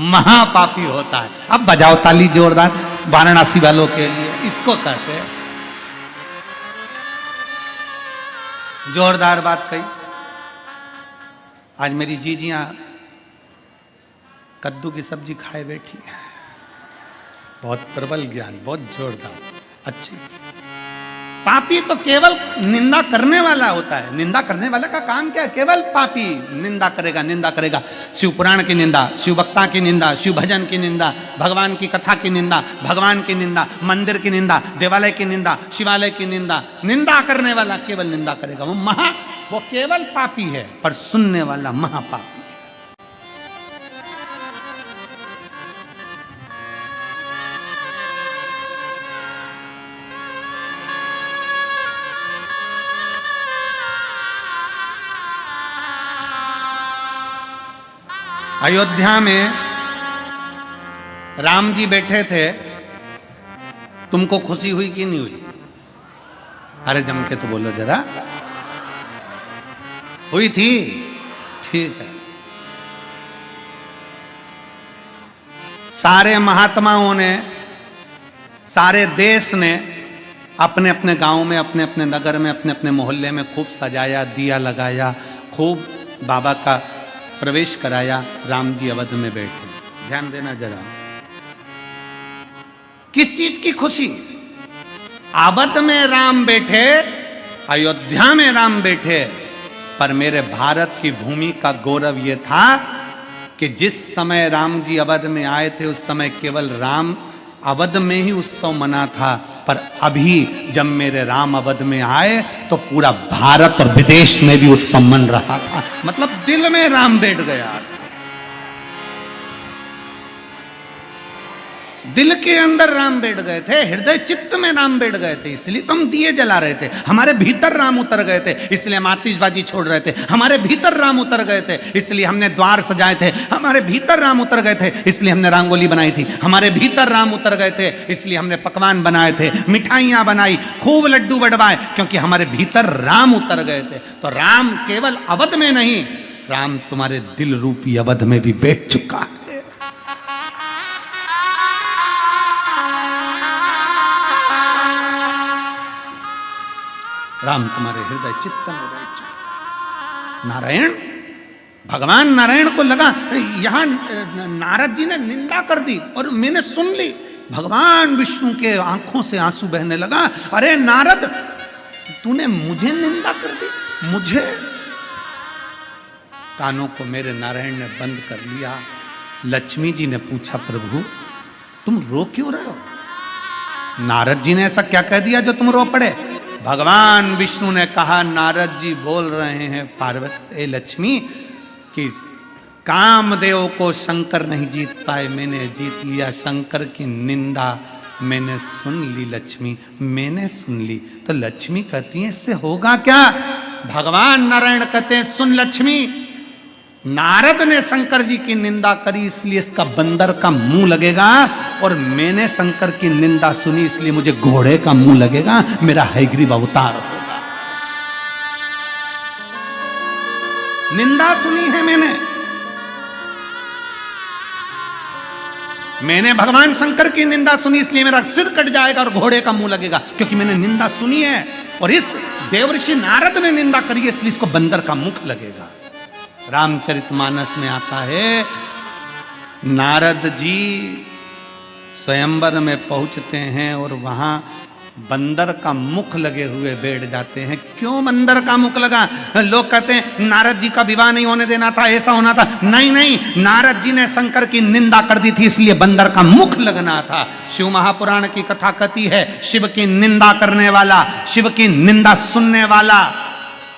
महापापी होता है। अब बजाओ ताली जोरदार वाराणसी वालों के लिए, इसको कहते हैं जोरदार बात कही। आज मेरी जीजियां कद्दू की सब्जी खाए बैठी है, बहुत प्रबल ज्ञान, बहुत जोरदार, अच्छी। पापी तो केवल निंदा करने वाला होता है। निंदा करने वाला का काम क्या है? केवल पापी निंदा करेगा, निंदा करेगा। शिव पुराण की निंदा, शिव भक्ता की निंदा, शिव भजन की निंदा, भगवान की कथा की निंदा, भगवान की निंदा, मंदिर की निंदा, देवालय की निंदा, शिवालय की निंदा। निंदा करने वाला केवल निंदा करेगा, वो केवल पापी है, पर सुनने वाला महापापी। अयोध्या में राम जी बैठे थे, तुमको खुशी हुई कि नहीं हुई? अरे जम के तो बोलो जरा, हुई थी? ठीक है। सारे महात्माओं ने, सारे देश ने अपने अपने गांव में, अपने अपने नगर में, अपने अपने मोहल्ले में खूब सजाया, दिया लगाया, खूब बाबा का प्रवेश कराया। राम जी अवध में बैठे, ध्यान देना जरा, किस चीज की खुशी? अवध में राम बैठे, अयोध्या में राम बैठे, पर मेरे भारत की भूमि का गौरव यह था कि जिस समय राम जी अवध में आए थे उस समय केवल राम अवध में ही उत्सव मना था, पर अभी जब मेरे राम अवध में आए तो पूरा भारत और विदेश में भी उत्सव मन रहा था। मतलब दिल में राम बैठ गया, दिल के अंदर राम बैठ गए थे, हृदय चित्त में राम बैठ गए थे। इसलिए तो हम दिए जला रहे थे, हमारे भीतर राम उतर गए थे, इसलिए हम आतिशबाजी छोड़ रहे थे। हमारे भीतर राम उतर गए थे, इसलिए हमने द्वार सजाए थे। हमारे भीतर राम उतर गए थे, इसलिए हमने रंगोली बनाई थी। हमारे भीतर राम उतर गए थे, इसलिए हमने पकवान बनाए थे, मिठाइयां बनाई, खूब लड्डू बटवाए, क्योंकि हमारे भीतर राम उतर गए थे। तो राम केवल अवध में नहीं, राम तुम्हारे दिल रूपी अवध में भी बैठ चुका है। राम तुम्हारे हृदय चित्त में बैठ चुका। नारायण, भगवान नारायण को लगा यहां नारद जी ने निंदा कर दी और मैंने सुन ली। भगवान विष्णु के आंखों से आंसू बहने लगा। अरे नारद, तूने मुझे निंदा कर दी, मुझे? कानों को मेरे नारायण ने बंद कर लिया। लक्ष्मी जी ने पूछा, प्रभु तुम रो क्यों रहे हो? नारद जी ने ऐसा क्या कह दिया जो तुम रो पड़े? भगवान विष्णु ने कहा, नारद जी बोल रहे हैं पार्वती लक्ष्मी कि कामदेव को शंकर नहीं जीत पाए, मैंने जीत लिया। शंकर की निंदा मैंने सुन ली लक्ष्मी, मैंने सुन ली। तो लक्ष्मी कहती है इससे होगा क्या? भगवान नारायण कहते हैं, सुन लक्ष्मी, नारद ने शंकर जी की निंदा करी इसलिए इसका बंदर का मुंह लगेगा, और मैंने शंकर की निंदा सुनी इसलिए मुझे घोड़े का मुंह लगेगा, मेरा हयग्रीव अवतार होगा। निंदा सुनी है मैंने भगवान शंकर की निंदा सुनी इसलिए मेरा सिर कट जाएगा और घोड़े का मुंह लगेगा, क्योंकि मैंने निंदा सुनी है। और इस देवर्षि नारद ने निंदा करी है इसलिए इसको बंदर का मुख लगेगा। रामचरितमानस में आता है, नारद जी स्वयंवर में पहुंचते हैं और वहां बंदर का मुख लगे हुए बैठ जाते हैं। क्यों बंदर का मुख लगा? लोग कहते हैं नारद जी का विवाह नहीं होने देना था, ऐसा होना था। नहीं नहीं, नारद जी ने शंकर की निंदा कर दी थी, इसलिए बंदर का मुख लगना था। शिव महापुराण की कथा कहती है, शिव की निंदा करने वाला, शिव की निंदा सुनने वाला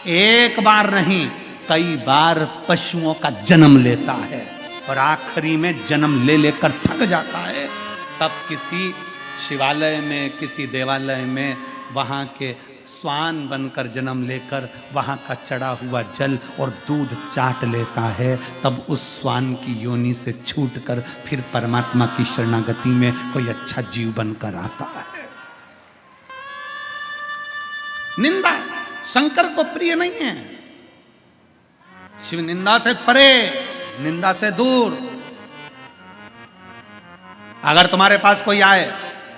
एक बार नहीं कई बार पशुओं का जन्म लेता है और आखिरी में जन्म ले लेकर थक जाता है। तब किसी शिवालय में, किसी देवालय में वहाँ के स्वान बनकर जन्म लेकर वहाँ का चढ़ा हुआ जल और दूध चाट लेता है। तब उस स्वान की योनि से छूटकर फिर परमात्मा की शरणागति में कोई अच्छा जीव बनकर आता है। निंदा शंकर को प्रिय नहीं है। शिव निंदा से परे, निंदा से दूर। अगर तुम्हारे पास कोई आए,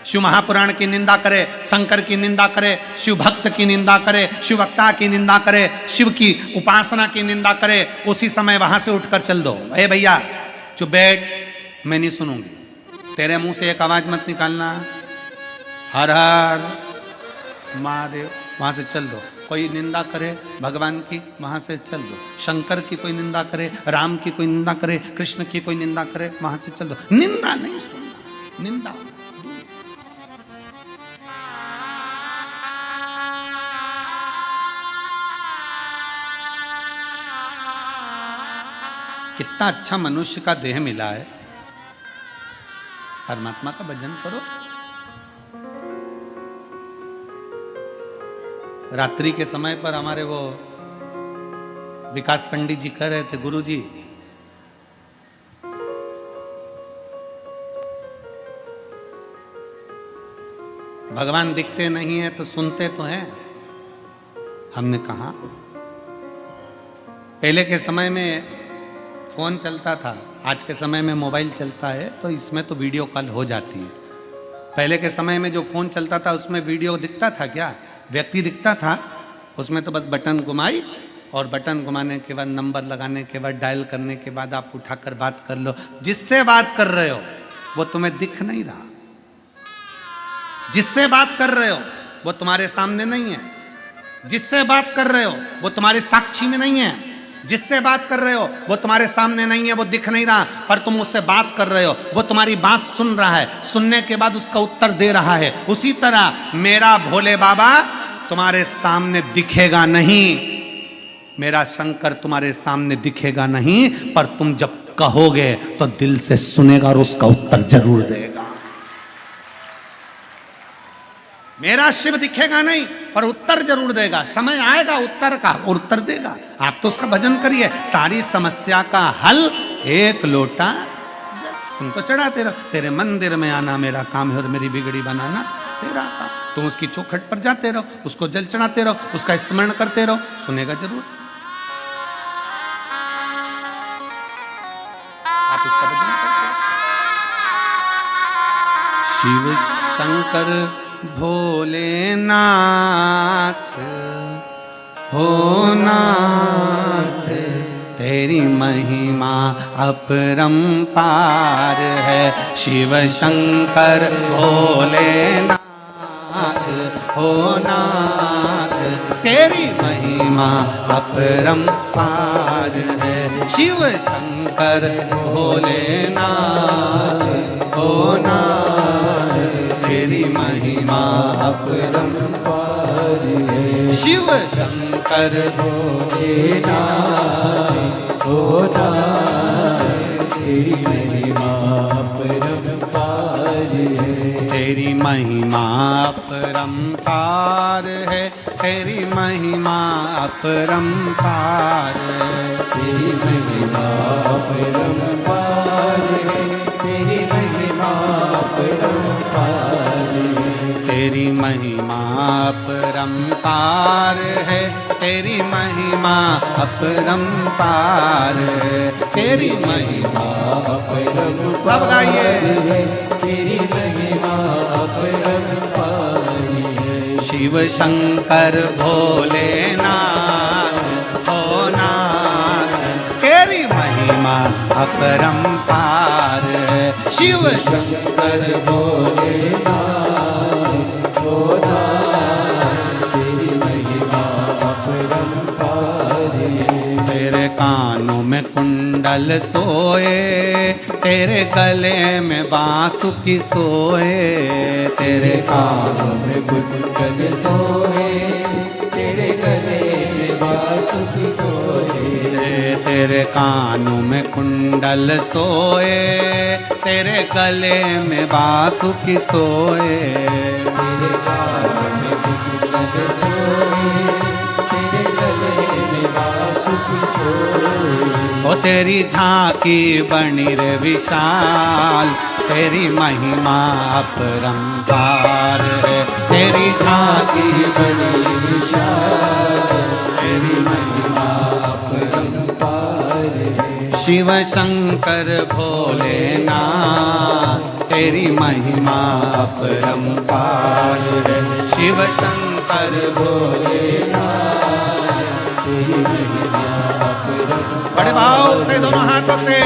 शिव महापुराण की निंदा करे, शंकर की निंदा करे, शिव भक्त की निंदा करे, शिव भक्ता की निंदा करे, शिव की उपासना की निंदा करे, उसी समय वहां से उठकर चल दो। ए भैया चुप बैठ, मैं नहीं सुनूंगी। तेरे मुंह से एक आवाज मत निकालना, हर हर महादेव, वहां से चल दो। कोई निंदा करे भगवान की, वहां से चल दो। शंकर की कोई निंदा करे, राम की कोई निंदा करे, कृष्ण की कोई निंदा करे, वहां से चल दो। निंदा नहीं सुनना, निंदा। कितना अच्छा मनुष्य का देह मिला है। परमात्मा का भजन करो। रात्रि के समय पर हमारे वो विकास पंडित जी कह रहे थे, गुरु जी भगवान दिखते नहीं है तो सुनते तो हैं। हमने कहा पहले के समय में फोन चलता था, आज के समय में मोबाइल चलता है, तो इसमें तो वीडियो कॉल हो जाती है। पहले के समय में जो फोन चलता था उसमें वीडियो दिखता था क्या? व्यक्ति दिखता था, उसमें तो बस बटन घुमाई और बटन घुमाने के बाद नंबर लगाने के बाद डायल करने के बाद आप उठाकर बात कर लो। जिससे बात कर रहे हो वो तुम्हें दिख नहीं रहा, जिससे बात कर रहे हो वो तुम्हारे सामने नहीं है, जिससे बात कर रहे हो वो तुम्हारे साक्षी में नहीं है, जिससे बात कर रहे हो वो तुम्हारे सामने नहीं है, वो दिख नहीं रहा, पर तुम उससे बात कर रहे हो, वो तुम्हारी बात सुन रहा है, सुनने के बाद उसका उत्तर दे रहा है। उसी तरह मेरा भोले बाबा तुम्हारे सामने दिखेगा नहीं, मेरा शंकर तुम्हारे सामने दिखेगा नहीं, पर तुम जब कहोगे तो दिल से सुनेगा और उसका उत्तर जरूर देगा। मेरा शिव दिखेगा नहीं पर उत्तर जरूर देगा। समय आएगा उत्तर का और उत्तर देगा। आप तो उसका भजन करिए। सारी समस्या का हल एक लोटा तुम तो चढ़ाते रहो। तेरे मंदिर में आना मेरा काम है और मेरी बिगड़ी बनाना तेरा काम। तुम उसकी चौखट पर जाते रहो, उसको जल चढ़ाते रहो, उसका स्मरण करते रहो, सुनेगा जरूर। आप उसका भजन करते रहो। शिव शंकर भोलेनाथ हो नाथ, तेरी महिमा अपरंपार है। शिव शंकर भोलेनाथ हो नाथ, तेरी महिमा अपरंपार है। शिव शंकर भोलेनाथ हो नाथ, तेरी महिमा अपरंपार है। शिव शंकर भोलेनाथ हो नाथ, तेरी महिमा अपरंपार है। तेरी महिमा अपरंपार है, तेरी महिमा अपरंपार है। तेरी महिमा अपरंपार है, तेरी महिमा अपरंपार है। तेरी महिमा अपरंपार है, तेरी महिमा अपरंपार है। तेरी महिमा अपरंपार, सब गाइए। तेरी महिमा अपरंपार है। शिव शंकर भोलेनाथ हो नाथ, तेरी महिमा अपरंपार है। शिव शंकर भोलेनाथ हो नाथ, कुंडल सोए, तेरे गले में बांसुरी सोए, तेरे कानों में कुंडल सोए, तेरे गले में बांसुरी सोए, तेरे कानों में कुंडल सोए, तेरे गले में बांसुरी सोए, तेरे कानों में कुंडल सोए, तेरे गले में बांसुरी सोए। ओ तेरी झांकी बनी रे विशाल, तेरी महिमा अपरंपार है, तेरी झांकी बड़ी विशाल, तेरी महिमा अपरंपार है। शिव शंकर भोलेनाथ, तेरी महिमा अपरंपार है, शिव शंकर भोलेनाथ, तेरी महिमा अपरंपार। बड़े भाव से दोनों हाथों से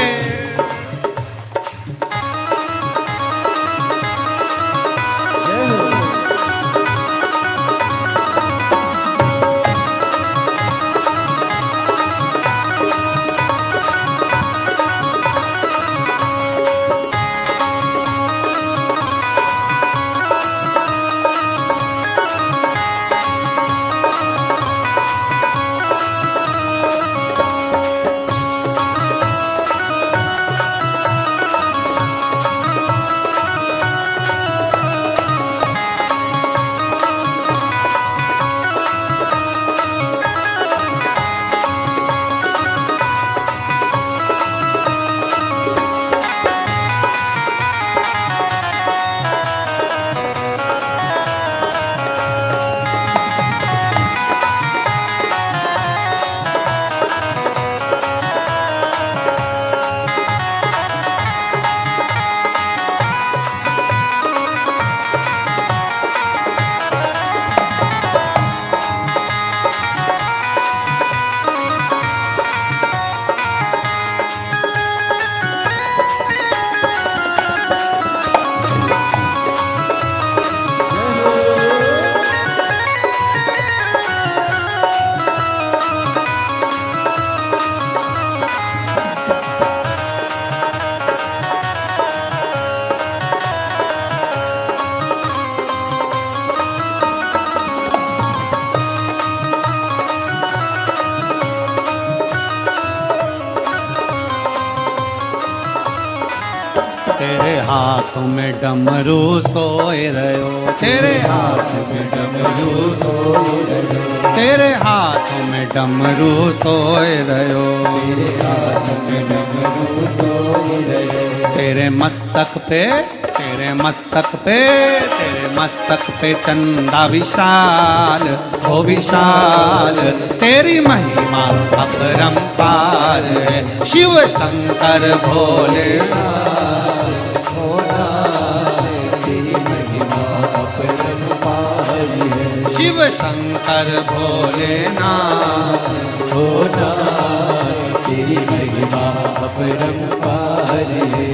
तेरे हाथों में डमरू सोए रहो, तेरे हाथ में डमरू सोए रहो, तेरे हाथों में डमरू सोए रहो, तेरे हाथ में डमरू सोए रहो, तेरे मस्तक पे, तेरे मस्तक पे, तेरे मस्तक पे चंदा विशाल, ओ विशाल, तेरी महिमा अपरंपार है, शिव शंकर भोलेनाथ, शिव शंकर भोलेनाथ, हो नाथ, तेरी महिमा अपरंपार है।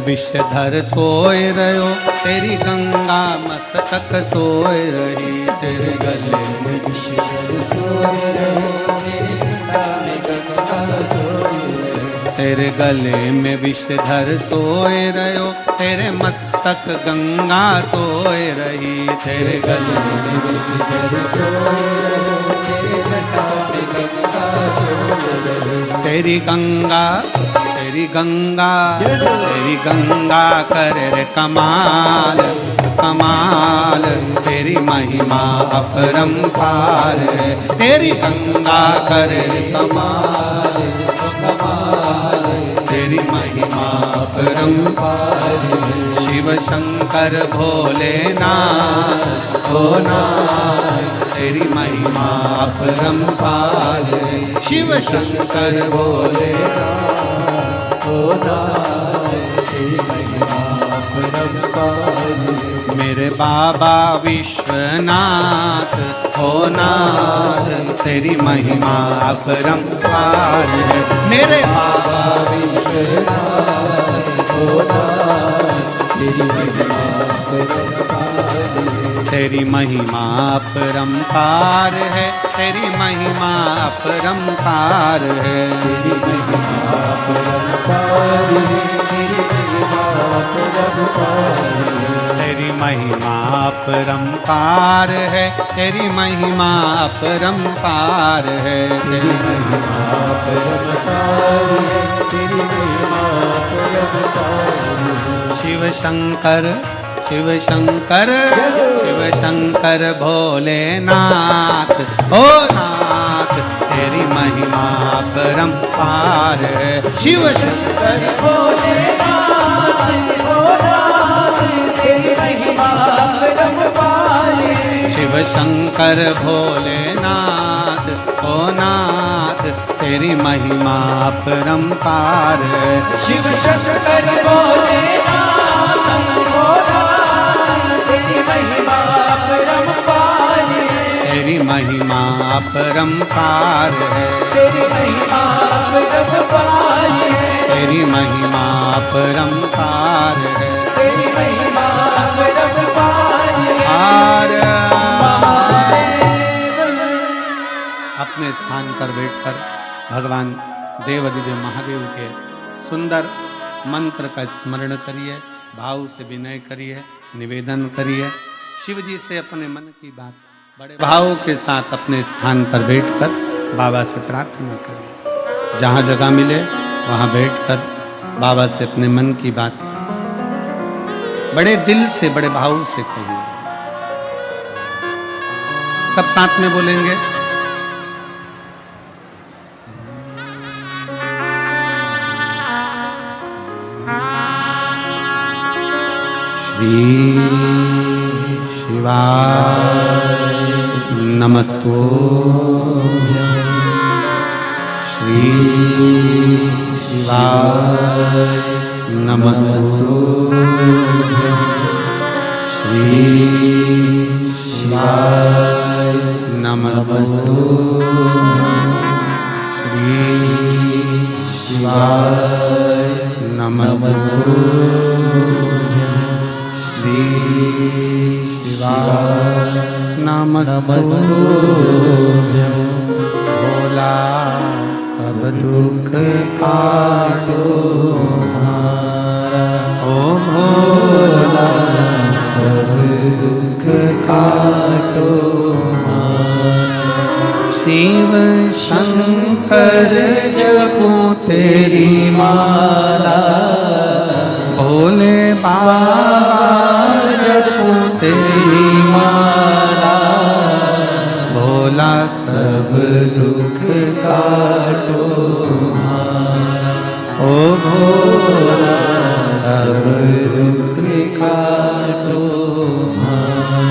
विषधर सोए रहो, तेरी गंगा मस्तक सोए रही। तेरे गले में विषधर सोए रहो, तेरी गंगा में गंगा सोए रहो। तेरे गले में विषधर सोए रहो, तेरे मस्तक गंगा सोए रही। तेरे गले में विषधर सोए रहो, तेरी जटा में गंगा सोए रहो। तेरी गंगा, तेरी गंगा, तेरी गंगा करे रे कमाल कमाल, तेरी महिमा अपरंपार है। तेरी गंगा करे रे कमाल कमाल, तेरी महिमा अपरंपार है। शिव शंकर भोलेनाथ हो नाथ, तेरी महिमा अपरंपार है। शिव शंकर भोलेनाथ हो नाथ, तेरी महिमा अपरंपार है। मेरे बाबा विश्वनाथ हो नाथ, तेरी महिमा अपरंपार है। मेरे बाबा विश्वनाथ हो नाथ, तेरी महिमा अपरंपार है। तेरी महिमा अपरंपार है, तेरी महिमा अपरंपार है। तेरी महिमा अपरंपार है, तेरी महिमा अपरंपार है। तेरी महिमा अपरंपार है, तेरी महिमा अपरंपार है। तेरी महिमा अपरंपार है, तेरी महिमा अपरंपार है। शिव शंकर, शिव शंकर, शिव शंकर भोलेनाथ ओ नाथ, तेरी महिमा अपरंपार है। शिव शंकर भोलेनाथ ओ नाथ, तेरी महिमा अपरंपार है। शिव शंकर भोलेनाथ ओ नाथ, तेरी महिमा अपरंपार है। शिव शंकर भोलेनाथ ओ नाथ, तेरी महिमा अपरंपार है। तेरी महिमा अपरंपार है। तेरी महिमा अपरंपार है। तेरी महिमा अपरंपार है। तेरी महिमा अपरंपार है। अपने स्थान पर बैठकर भगवान देवाधिदेव महादेव के सुंदर मंत्र का स्मरण करिए, भाव से विनय करिए, निवेदन करिए। शिव जी से अपने मन की बात बड़े भाव के साथ अपने स्थान पर बैठकर बाबा से प्रार्थना करिए। जहाँ जगह मिले वहाँ बैठकर बाबा से अपने मन की बात बड़े दिल से, बड़े भाव से कहिए। सब साथ में बोलेंगे। श्री शिवाय नमस्तु, श्री शिवाय नमस्तु, श्री शिवाय नमस्तु, श्री शिवाय नमस्तु, श्री शिवाय नमस्तु। भोला सब दुख काटो हमारा, ओ भोला सब दुख काटो हमारा। शिव शंकर जपो तेरी माला, भोले बाबा जपो तेरी माला। भोला सब दुख काटो हमारा, ओ भोला सब दुख काटो हमारा।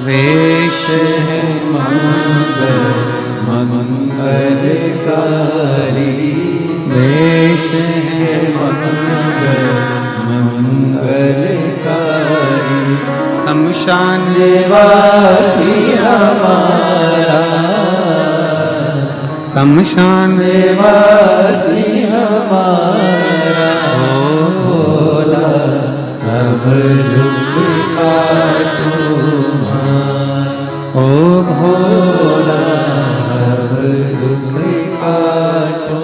वेश है मंगल मंगलकारी, वेश है मंगल मंगलकारी। शमशान वासी हमारा, शमशान वासी हमारा। ओ भोला दुख काटो ओ भोला सब दुख काटो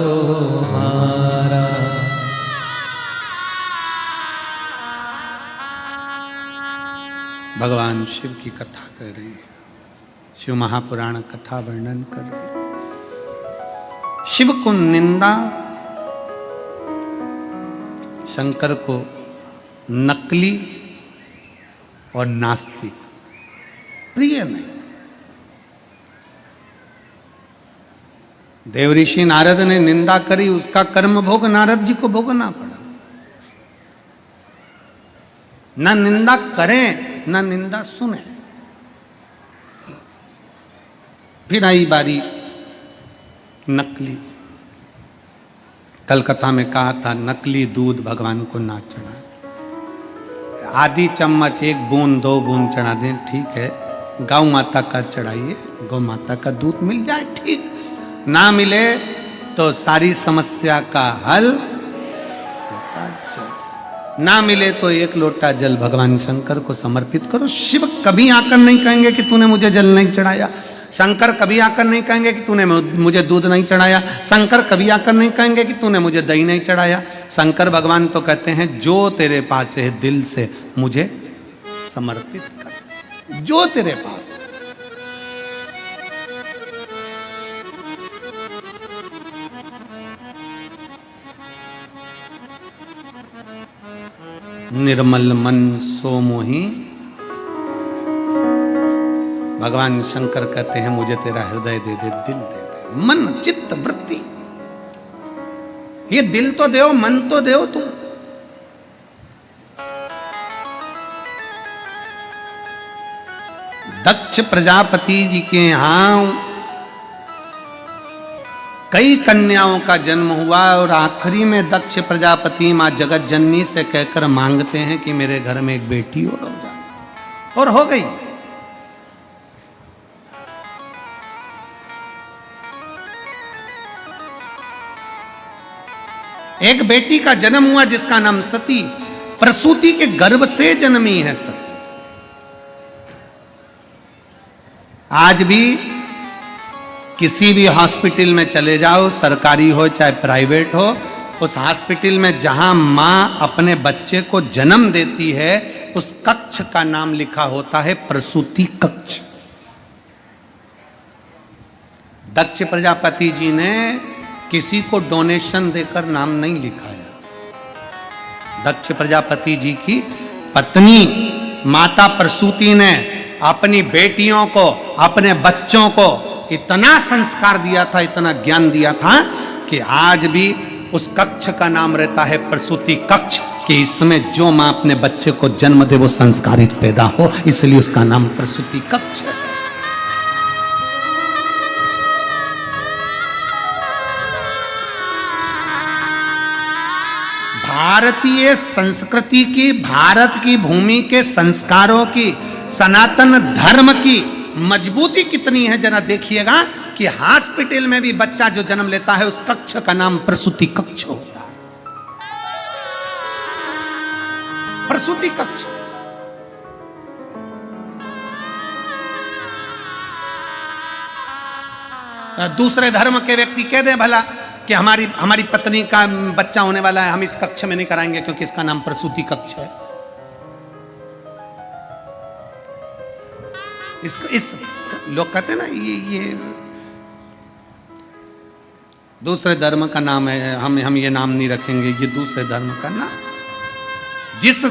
मारा। भगवान शिव की कथा कर रहे हैं, शिव महापुराण कथा वर्णन कर रहे हैं। शिव को निंदा, शंकर को नकली और नास्तिक प्रिय नहीं। देवऋषि नारद ने निंदा करी, उसका कर्म भोग नारद जी को भोगना पड़ा। न निंदा करें न निंदा सुने। फिर आई बारी नकली। कलकत्ता में कहा था नकली दूध भगवान को ना चढ़ाए। आधी चम्मच 1 बूंद 2 बूंद चढ़ा दें ठीक है, गौ माता का चढ़ाइए, गौ माता का दूध मिल जाए ठीक, ना मिले तो सारी समस्या का हल, ना मिले तो 1 लोटा जल भगवान शंकर को समर्पित करो। शिव कभी आकर नहीं कहेंगे कि तूने मुझे जल नहीं चढ़ाया। शंकर कभी आकर नहीं कहेंगे कि तूने मुझे दूध नहीं चढ़ाया। शंकर कभी आकर नहीं कहेंगे कि तूने मुझे दही नहीं चढ़ाया। शंकर भगवान तो कहते हैं जो तेरे पास है दिल से मुझे समर्पित कर, जो तेरे पास। निर्मल मन सो मोही, भगवान शंकर कहते हैं मुझे तेरा हृदय दे दे, दिल दे दे, मन चित्त वृत्ति। ये दिल तो दो, मन तो दो तुम। दक्ष प्रजापति जी के यहां कई कन्याओं का जन्म हुआ और आखिरी में दक्ष प्रजापति मां जगत जननी से कहकर मांगते हैं कि मेरे घर में एक बेटी और हो जाए, और हो गई। एक बेटी का जन्म हुआ जिसका नाम सती, प्रसूति के गर्भ से जन्मी है सती। आज भी किसी भी हॉस्पिटल में चले जाओ, सरकारी हो चाहे प्राइवेट हो, उस हॉस्पिटल में जहां मां अपने बच्चे को जन्म देती है उस कक्ष का नाम लिखा होता है प्रसूति कक्ष। दक्ष प्रजापति जी ने किसी को डोनेशन देकर नाम नहीं लिखाया। दक्ष प्रजापति जी की पत्नी माता प्रसूति ने अपनी बेटियों को, अपने बच्चों को इतना संस्कार दिया था, इतना ज्ञान दिया था कि आज भी उस कक्ष का नाम रहता है प्रसूति कक्ष, कि इसमें जो मां अपने बच्चे को जन्म दे वो संस्कारित पैदा हो, इसलिए उसका नाम प्रसूति कक्ष है। भारतीय संस्कृति की, भारत की भूमि के संस्कारों की, सनातन धर्म की मजबूती कितनी है जरा देखिएगा कि हॉस्पिटल में भी बच्चा जो जन्म लेता है उस कक्ष का नाम प्रसूति कक्ष होता है। प्रसूति कक्ष। दूसरे धर्म के व्यक्ति कह दे भला कि हमारी पत्नी का बच्चा होने वाला है, हम इस कक्ष में नहीं कराएंगे क्योंकि इसका नाम प्रसूति कक्ष है। इस लोग कहते हैं ना ये दूसरे धर्म का नाम है, हम ये नाम नहीं रखेंगे, ये दूसरे धर्म का नाम। जिस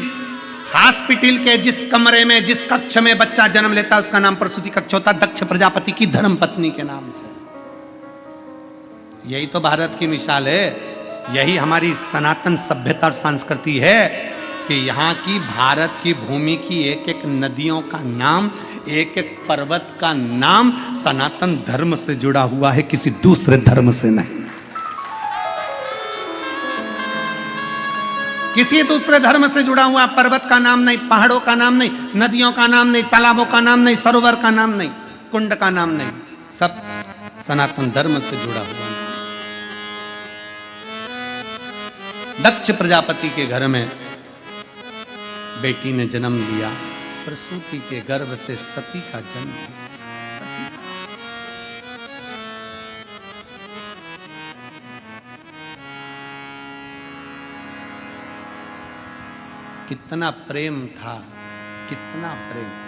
हॉस्पिटल के जिस कमरे में जिस कक्ष में बच्चा जन्म लेता है उसका नाम प्रसूति कक्ष होता है, दक्ष प्रजापति की धर्म पत्नी के नाम से। यही तो भारत की मिसाल है, यही हमारी सनातन सभ्यता और संस्कृति है कि यहाँ की भारत की भूमि की एक एक नदियों का नाम, एक एक पर्वत का नाम सनातन धर्म से जुड़ा हुआ है, किसी दूसरे धर्म से नहीं। किसी दूसरे धर्म से जुड़ा हुआ पर्वत का नाम नहीं, पहाड़ों का नाम नहीं, नदियों का नाम नहीं, तालाबों का नाम नहीं, सरोवर का नाम नहीं, कुंड का नाम नहीं, सब सनातन धर्म से जुड़ा हुआ है। दक्ष प्रजापति के घर में बेटी ने जन्म लिया, प्रसूति के गर्भ से सती का जन्म हुआ। सती का कितना प्रेम था, कितना प्रेम।